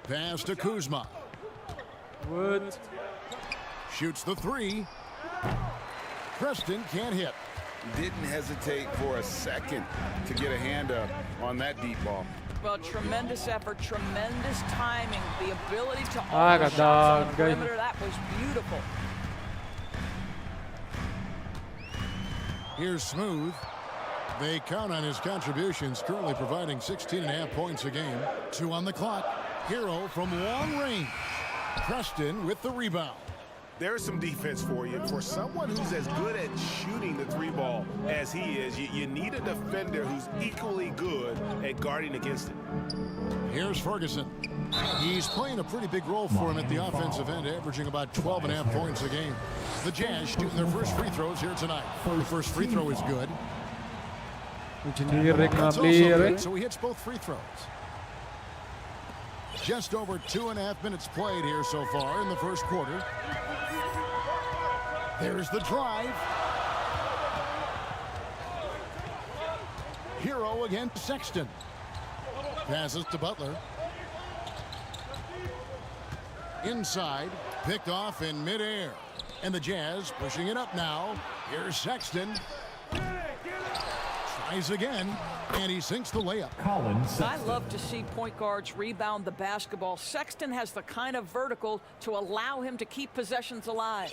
Pass to Kuzma. What? Shoots the 3. Preston can't hit. Didn't hesitate for a second to get a hand up on that deep ball. Well, tremendous effort, tremendous timing, the ability to Ah, all the shots on the ganda. perimeter. That was beautiful. Here's Smooth. They count on his contributions, currently providing 16.5 points a game. 2 on the clock. Hero from long range. Preston with the rebound. There's some defense for you. For someone who's as good at shooting the 3 ball as he is, you need a defender who's equally good at guarding against it. Here's Ferguson. He's playing a pretty big role for him at the offensive end, averaging about 12.5 points a game. The Jazz shooting their first free throws here tonight. The first free throw is good. That's also good, so he hits both free throws. Just over 2.5 minutes played here so far in the first quarter. There's the drive. Hero against Sexton. Passes to Butler. Inside, picked off in midair. And the Jazz pushing it up now. Here's Sexton. Tries again, and he sinks the layup. I love to see point guards rebound the basketball. Sexton has the kind of vertical to allow him to keep possessions alive.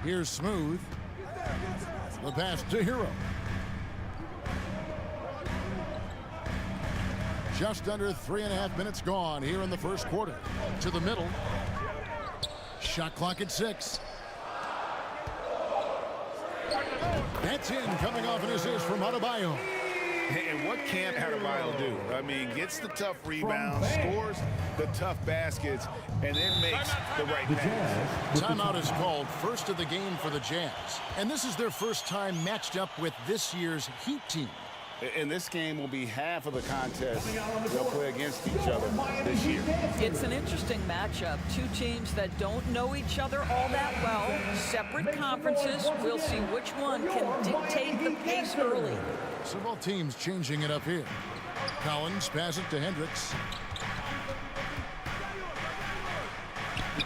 Here's Smooth. The pass to Hero. Just under 3.5 minutes gone here in the first quarter. To the middle. Shot clock at 6. That's in, coming off an assist from Adebayo. And what can't Adebayo do? I mean, gets the tough rebounds, scores the tough baskets, and then makes the right pass. Timeout is called, first of the game for the Jazz. And this is their first time matched up with this year's Heat team. And this game will be half of the contest they'll play against each other this year. It's an interesting matchup. 2 teams that don't know each other all that well. Separate conferences. We'll see which one can dictate the pace early. So both teams changing it up here. Collins pass it to Hendricks.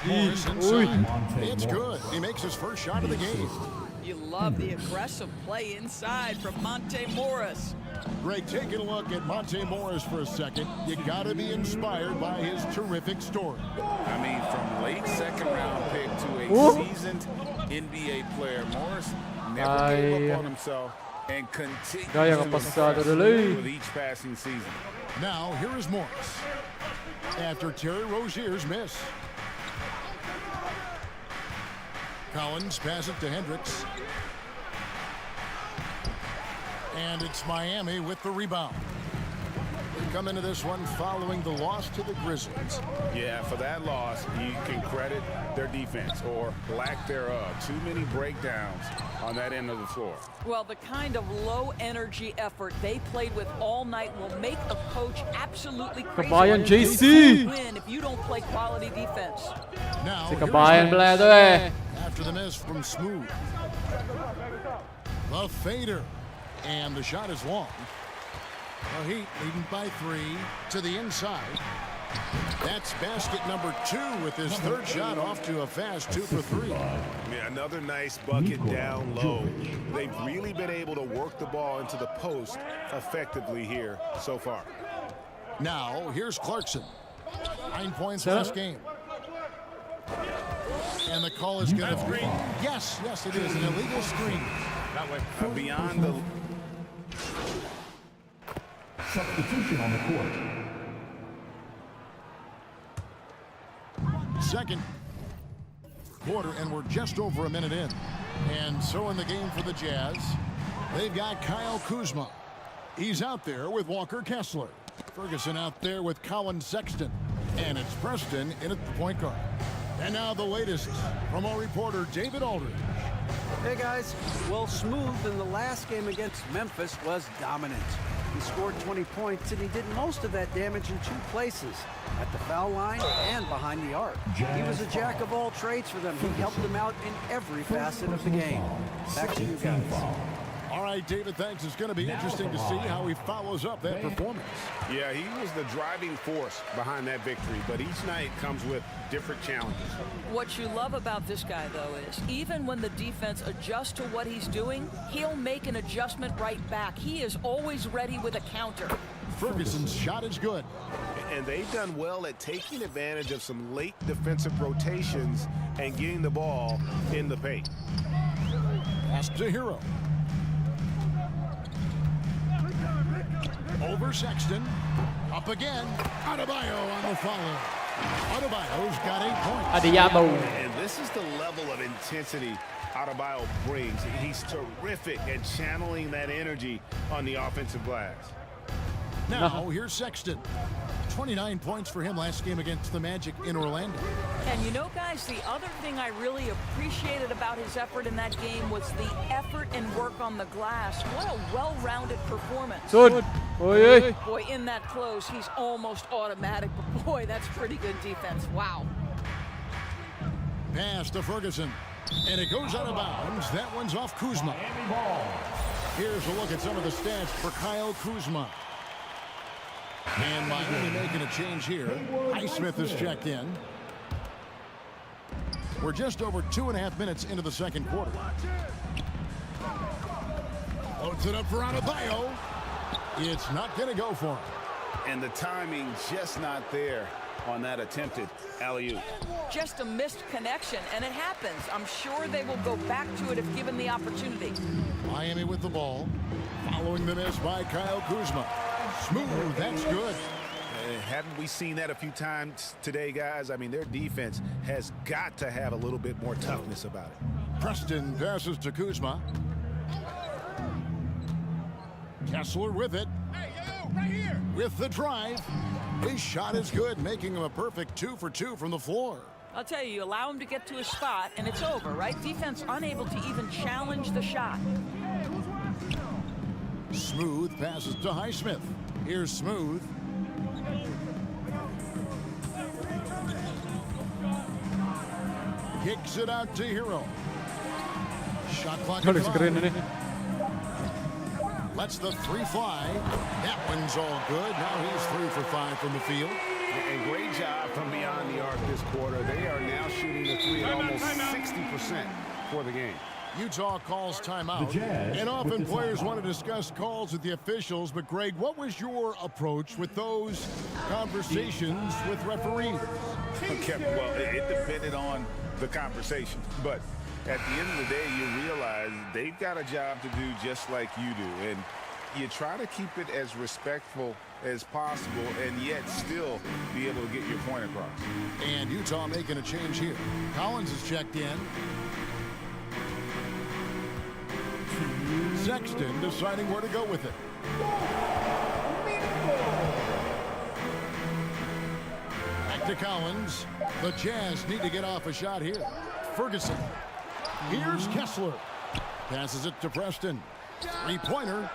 Morris inside. It's good. He makes his first shot of the game. You love the aggressive play inside from Monte Morris. Greg, taking a look at Monte Morris for a second. You got to be inspired by his terrific story. I mean, from late second-round pick to a seasoned NBA player, Morris never gave up on himself and continues to with each passing season. Now, here is Morris. After Terry Rozier's miss. Collins pass it to Hendricks. And it's Miami with the rebound. They come into this one following the loss to the Grizzlies. Yeah, for that loss, you can credit their defense or lack thereof. Too many breakdowns on that end of the floor. Well, the kind of low-energy effort they played with all night will make a coach absolutely crazy. Kabayan You JC! can't win if you don't play quality defense. Now, Si here's kabayan Morris. pala ito eh. After the miss from Smooth. The fader. And the shot is long. The Heat leading by 3 to the inside. That's basket number 2 with his third shot off to a fast 2 for 3. Yeah, another nice bucket down low. They've really been able to work the ball into the post effectively here so far. Now, here's Clarkson. 9 points last game. And the call is going to... Yes, it is an illegal screen. That way. Beyond the... Substitution on the court. Second quarter, and we're just over a minute in. And so in the game for the Jazz, they've got Kyle Kuzma. He's out there with Walker Kessler. Ferguson out there with Colin Sexton. And it's Preston in at the point guard. And now the latest from our reporter, David Aldridge. Hey guys, well, Smooth in the last game against Memphis was dominant. He scored 20 points and he did most of that damage in 2 places, at the foul line and behind the arc. He was a jack of all trades for them. He helped them out in every facet of the game. Back to you guys. All right, David, thanks. It's going to be interesting to see how he follows up that performance. Yeah, he was the driving force behind that victory, but each night comes with different challenges. What you love about this guy, though, is even when the defense adjusts to what he's doing, he'll make an adjustment right back. He is always ready with a counter. Ferguson's shot is good. And they've done well at taking advantage of some late defensive rotations and getting the ball in the paint. Pass to Hero. Over Sexton. Up again. Adebayo on the follow. Adebayo's got 8 points. Adeyemo. And this is the level of intensity Adebayo brings. He's terrific at channeling that energy on the offensive glass. Now, here's Sexton. 29 points for him last game against the Magic in Orlando. And you know, guys, the other thing I really appreciated about his effort in that game was the effort and work on the glass. What a well-rounded performance. Good. Oi. Boy, in that close, he's almost automatic. But boy, that's pretty good defense. Wow. Pass to Ferguson. And it goes out of bounds. That one's off Kuzma. Here's a look at some of the stats for Kyle Kuzma. And Miami making a change here. Highsmith has checked in. We're just over 2.5 minutes into the second quarter. Loads it up for Adebayo. It's not going to go for him. And the timing just not there on that attempted alley-oop. Just a missed connection, and it happens. I'm sure they will go back to it if given the opportunity. Miami with the ball. Following the miss by Kyle Kuzma. Smooth, that's good. Haven't we seen that a few times today, guys? I mean, their defense has got to have a little bit more toughness about it. Preston passes to Kuzma. Kessler with it. Hey, right here. With the drive. His shot is good, making him a perfect 2 for 2 from the floor. I'll tell you, allow him to get to his spot, and it's over, right? Defense unable to even challenge the shot. Smooth passes to Highsmith. Here's Smooth. Kicks it out to Hero. Shot clock at 5. Lets the 3 fly. That one's all good. Now he's 3 for 5 from the field. And great job from beyond the arc this quarter. They are now shooting the 3 at almost 60% for the game. Utah calls timeout. And often players want to discuss calls with the officials. But, Greg, what was your approach with those conversations with referees? Okay, well, it depended on the conversation. But at the end of the day, you realize they've got a job to do just like you do. And you try to keep it as respectful as possible and yet still be able to get your point across. And Utah making a change here. Collins is checked in. Sexton deciding where to go with it. Back to Collins. The Jazz need to get off a shot here. Ferguson. Here's Kessler. Passes it to Preston. 3-pointer.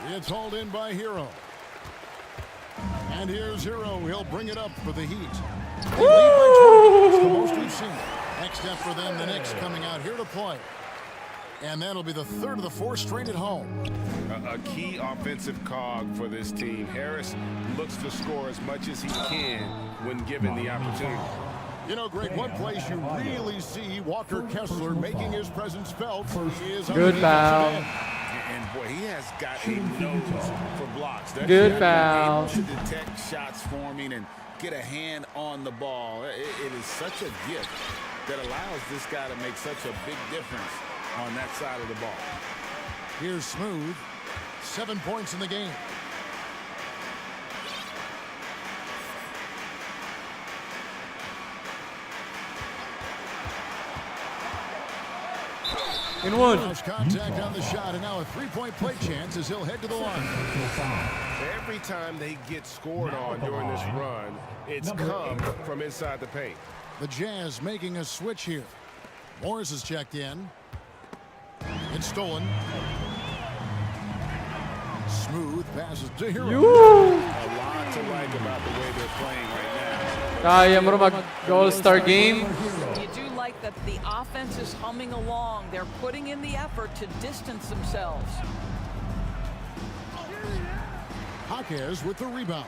It's hauled in by Hero. And here's Hero. He'll bring it up for the Heat. They lead by 20. It's the most we've seen. Next up for them, the Knicks coming out here to play. And that'll be the 3rd of the 4 straight at home. A key offensive cog for this team. Harris looks to score as much as he can when given the opportunity. You know, Greg, one place you really see Walker Kessler making his presence felt is Good foul. And boy, he has got a nose for blocks. That's Good foul. Able to detect shots forming and get a hand on the ball. It is such a gift that allows this guy to make such a big difference on that side of the ball. Here's Smooth. 7 points in the game. In one. Contact on the shot, and now a three-point play chance as he'll head to the line. Every time they get scored on during this run, it's come from inside the paint. The Jazz making a switch here. Morris is checked in. It's stolen. Smooth passes to Hero. A lot to like about the way they're playing right now. Kaya mo mag-All-Star game. You do like that the offense is humming along. They're putting in the effort to distance themselves. Jaquez with the rebound.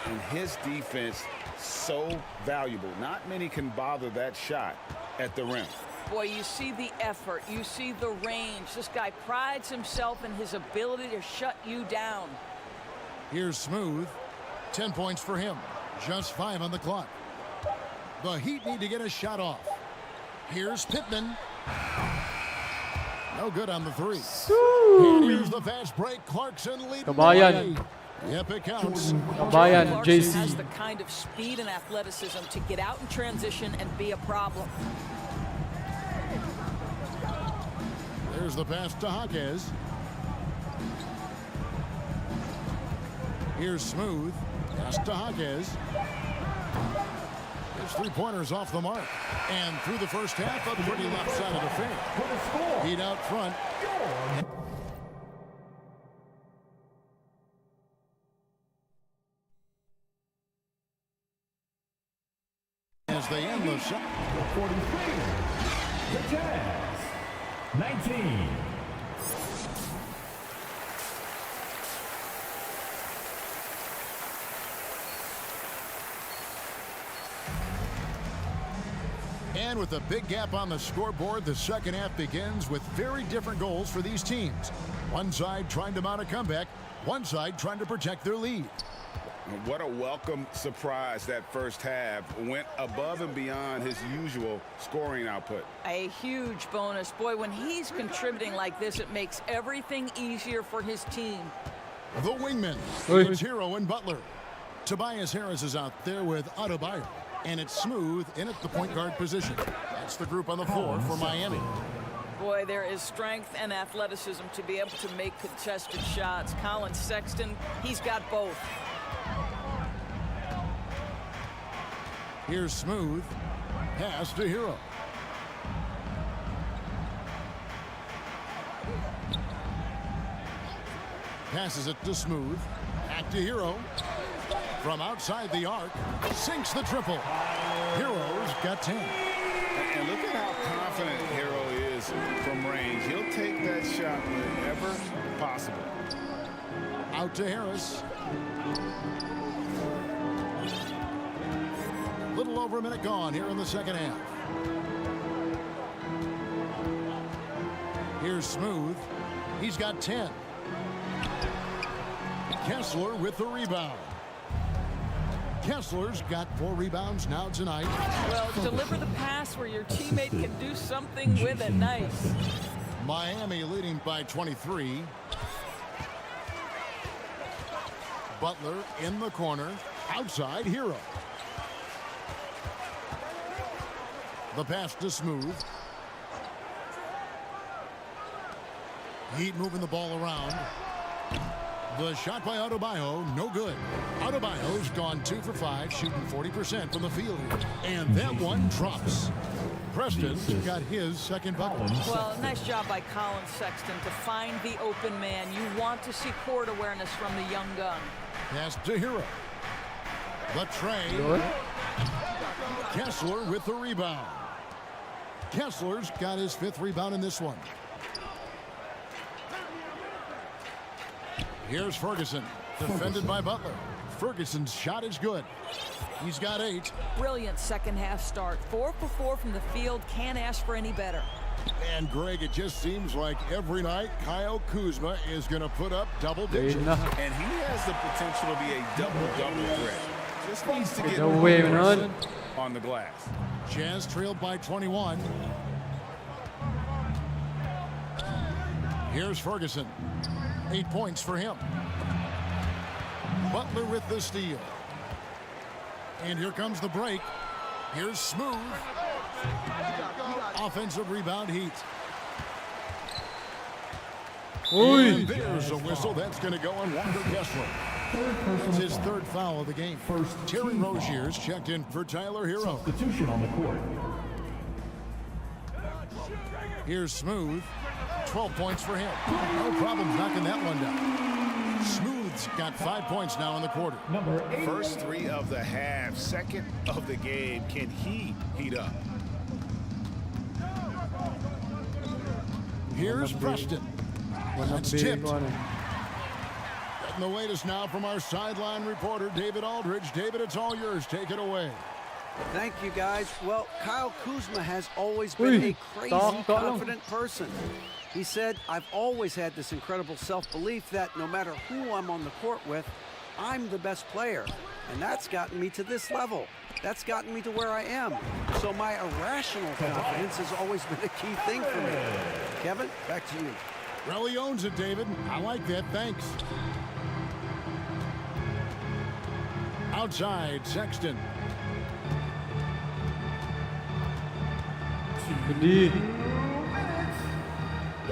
And his defense so valuable. Not many can bother that shot at the rim. Boy, you see the effort. You see the range. This guy prides himself in his ability to shut you down. Here's Smooth. 10 points for him. Just 5 on the clock. The Heat need to get a shot off. Here's Pittman. No good on the three. And here's the fast break. Clarkson leading the way. Yep, it counts. Kabayan, Clarkson JC. has the kind of speed and athleticism to get out in transition and be a problem. There's the pass to Jaquez. Here's Smooth. Pass to Jaquez. His three-pointers off the mark. And through the first half, up pretty left side of the field. Heat out front. As they end the shot. 43. The Jazz. 19. And with a big gap on the scoreboard, the second half begins with very different goals for these teams. One side trying to mount a comeback, one side trying to protect their lead. What a welcome surprise that first half. Went above and beyond his usual scoring output. A huge bonus. Boy, when he's contributing like this, it makes everything easier for his team. The wingman. It's Hero and Butler. Tobias Harris is out there with Adebayo. And it's Smooth in at the point guard position. That's the group on the floor for Miami. Boy, there is strength and athleticism to be able to make contested shots. Colin Sexton, he's got both. Here's Smooth. Pass to Hero. Passes it to Smooth. Back to Hero. From outside the arc. Sinks the triple. Hero's got 10. And look at how confident Hero is from range. He'll take that shot whenever possible. Out to Harris. Little over a minute gone here in the second half. Here's Smooth. He's got 10. Kessler with the rebound. Kessler's got 4 rebounds now tonight. Well, deliver the pass where your teammate can do something with it. Nice. Miami leading by 23. Butler in the corner. Outside Hero. The pass to Smooth. Heat moving the ball around. The shot by Adebayo, no good. Adebayo's gone 2 for 5, shooting 40% from the field here. And that one drops. Preston's got his second bucket. Well, nice job by Colin Sexton to find the open man. You want to see court awareness from the young gun. Pass to Hero. The tray. Kessler with the rebound. Kessler's got his 5th rebound in this one. Here's Ferguson, defended by Butler. Ferguson's shot is good. He's got 8. Brilliant second half start. 4 for 4 from the field. Can't ask for any better. And Greg, it just seems like every night Kyle Kuzma is going to put up double digits. And he has the potential to be a double-double threat. Just needs to get on the glass. Jazz trailed by 21. Here's Ferguson. 8 points for him. Butler with the steal. And here comes the break. Here's Smooth. Offensive rebound, Heat. And there's a whistle. That's going to go on Walker Kessler. It's his third foul of the game. Terry Rozier's checked in for Tyler Hero. Substitution on the court. Here's Smooth. 12 points for him. No problems knocking that one down. Smooth's got 5 points now in the quarter. First 3 of the half, second of the game. Can he heat up? Here's Preston. That's tipped. Getting the latest now from our sideline reporter, David Aldridge. David, it's all yours. Take it away. Thank you, guys. Well, Kyle Kuzma has always been a crazy, confident person. He said, I've always had this incredible self-belief that no matter who I'm on the court with, I'm the best player. And that's gotten me to this level. That's gotten me to where I am. So my irrational confidence has always been a key thing for me. Kevin, back to you. Really owns it, David. I like that. Thanks. Outside, Sexton.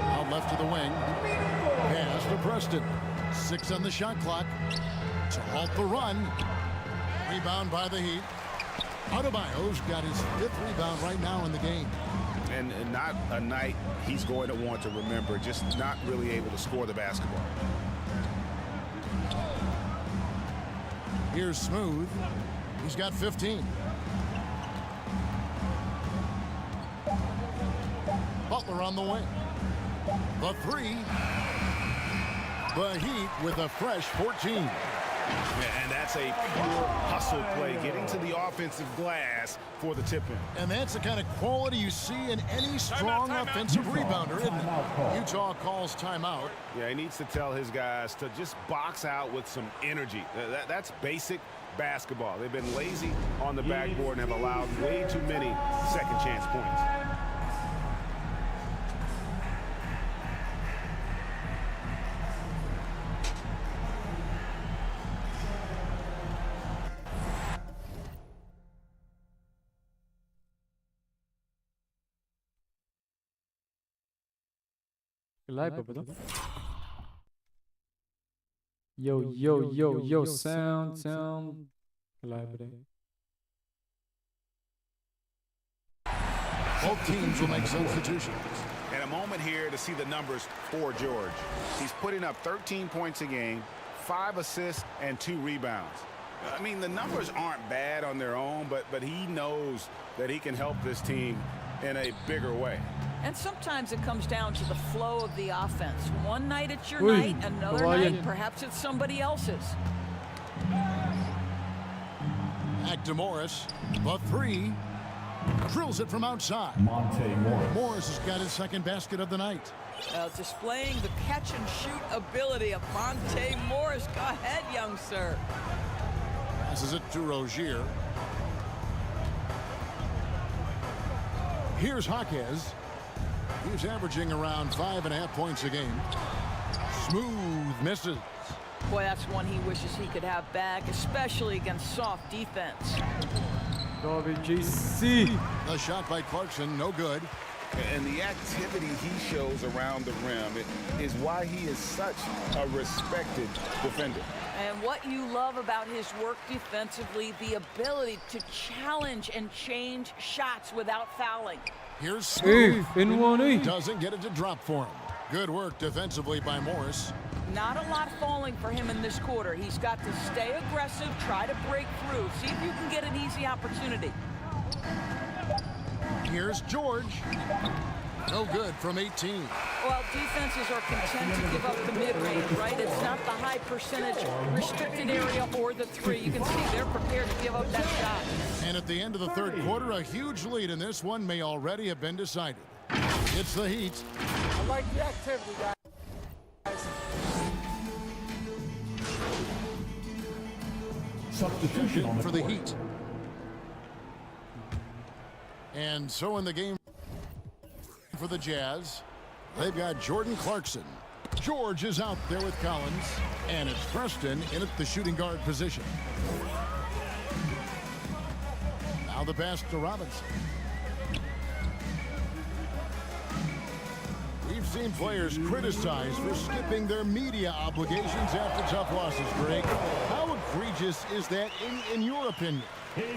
Out left to the wing. Pass to Preston. 6 on the shot clock to halt the run. Rebound by the Heat. Adebayo's got his 5th rebound right now in the game. And not a night he's going to want to remember, just not really able to score the basketball. Here's Smooth. He's got 15. Butler on the wing. The 3. The Heat with a fresh 14. And that's a pure hustle play, getting to the offensive glass for the tip-in. And that's the kind of quality you see in any strong offensive rebounder, isn't it? Utah calls timeout. Yeah, he needs to tell his guys to just box out with some energy. That's basic basketball. They've been lazy on the backboard and have allowed way too many second chance points. Live på då. Yo, sound. Live på det. Both teams will make substitutions. And a moment here to see the numbers for George. He's putting up 13 points a game, 5 assists, and 2 rebounds. I mean, the numbers aren't bad on their own, but he knows that he can help this team in a bigger way. And sometimes it comes down to the flow of the offense. One night it's your night, another night perhaps it's somebody else's. Back to Morris. The 3. Drills it from outside. Monte Morris. Morris has got his 2nd basket of the night. Displaying the catch-and-shoot ability of Monte Morris. Go ahead, young sir. Passes it to Rozier. Here's Jaquez. He's averaging around 5.5 points a game. Smooth misses. Boy, that's one he wishes he could have back, especially against soft defense. WGC. The shot by Clarkson, no good. And the activity he shows around the rim is why he is such a respected defender. And what you love about his work defensively, the ability to challenge and change shots without fouling. Here's Smooth. In one. Doesn't get it to drop for him. Good work defensively by Morris. Not a lot falling for him in this quarter. He's got to stay aggressive, try to break through, see if you can get an easy opportunity. Here's George. No good from 18. Well, defenses are content to give up the mid-range, right? It's not the high percentage restricted area or the 3. You can see they're prepared to give up that shot. And at the end of the 3rd quarter, a huge lead in this one may already have been decided. It's the Heat. I like the activity, guys. Substitution on the for the court. Heat. And so in the game for the Jazz, They've got Jordan Clarkson. George is out there with Collins. And it's Preston in at the shooting guard position. Now the pass to Robinson. We've seen players criticized for skipping their media obligations after tough losses, Greg. How egregious is that in your opinion?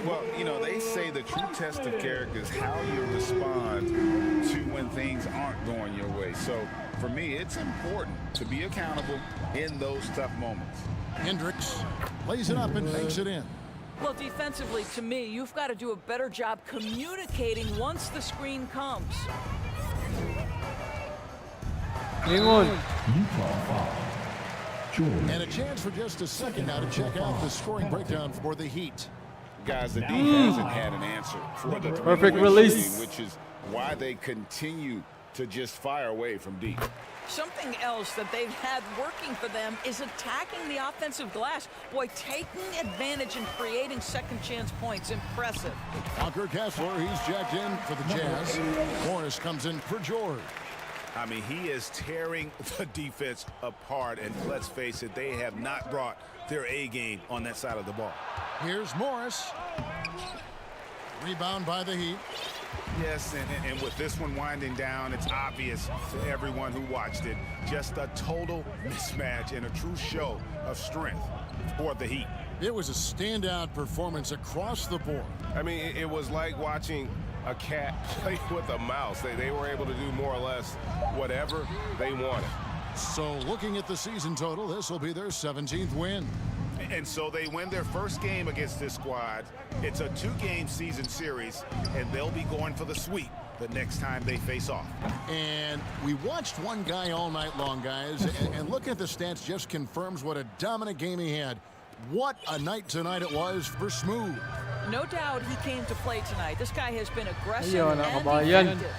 Well, you know, they say the true test of character is how you respond to when things aren't going your way. So, for me, it's important to be accountable in those tough moments. Hendricks lays it up and makes it in. Well, defensively, to me, you've got to do a better job communicating once the screen comes. Utah foul. George. And a chance for just a second now to check out the scoring breakdown for the Heat. Guys, the D hasn't had an answer for the Perfect release, which is why they continue to just fire away from deep. Something else that they've had working for them is attacking the offensive glass. Boy, taking advantage and creating second chance points. Impressive. Walker Kessler, he's jacked in for the Jazz. Morris comes in for George. I mean, he is tearing the defense apart, and let's face it, they have not brought their A game on that side of the ball. Here's Morris. Rebound by the Heat. Yes, and with this one winding down, it's obvious to everyone who watched it, just a total mismatch and a true show of strength for the Heat. It was a standout performance across the board. I mean, it was like watching a cat play with a mouse. They were able to do more or less whatever they wanted. So looking at the season total, this will be their 17th win. And so they win their first game against this squad. It's a 2-game season series, and they'll be going for the sweep the next time they face off. And we watched one guy all night long, guys, and looking at the stats just confirms what a dominant game he had. What a night tonight it was for Smooth. No doubt he came to play tonight. This guy has been aggressive Ayun, and kabayan. effective.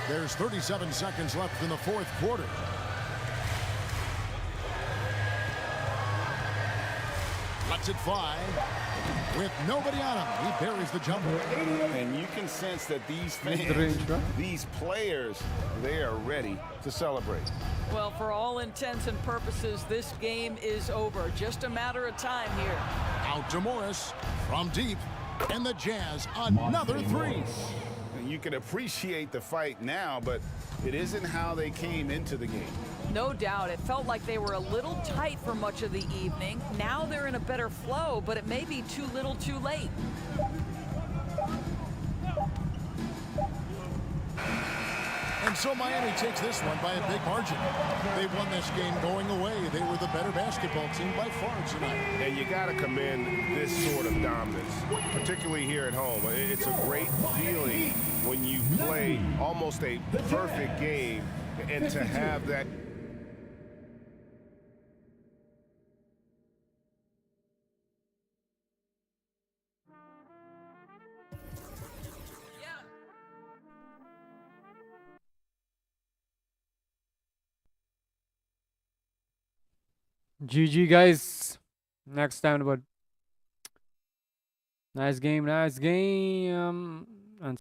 There's 37 seconds left in the fourth quarter. Lets it fly. With nobody on him, he buries the jumper. And you can sense that these fans, these players, they are ready to celebrate. Well, for all intents and purposes, this game is over. Just a matter of time here. Out to Morris from deep. And the Jazz, another three. And you can appreciate the fight now, but it isn't how they came into the game. No doubt. It felt like they were a little tight for much of the evening. Now they're in a better flow, but it may be too little too late. And so Miami takes this one by a big margin. They won this game going away. They were the better basketball team by far tonight. And you got to commend this sort of dominance, particularly here at home. It's a great feeling when you play almost a perfect game and to have that. GG guys. Next time, but nice game, nice game.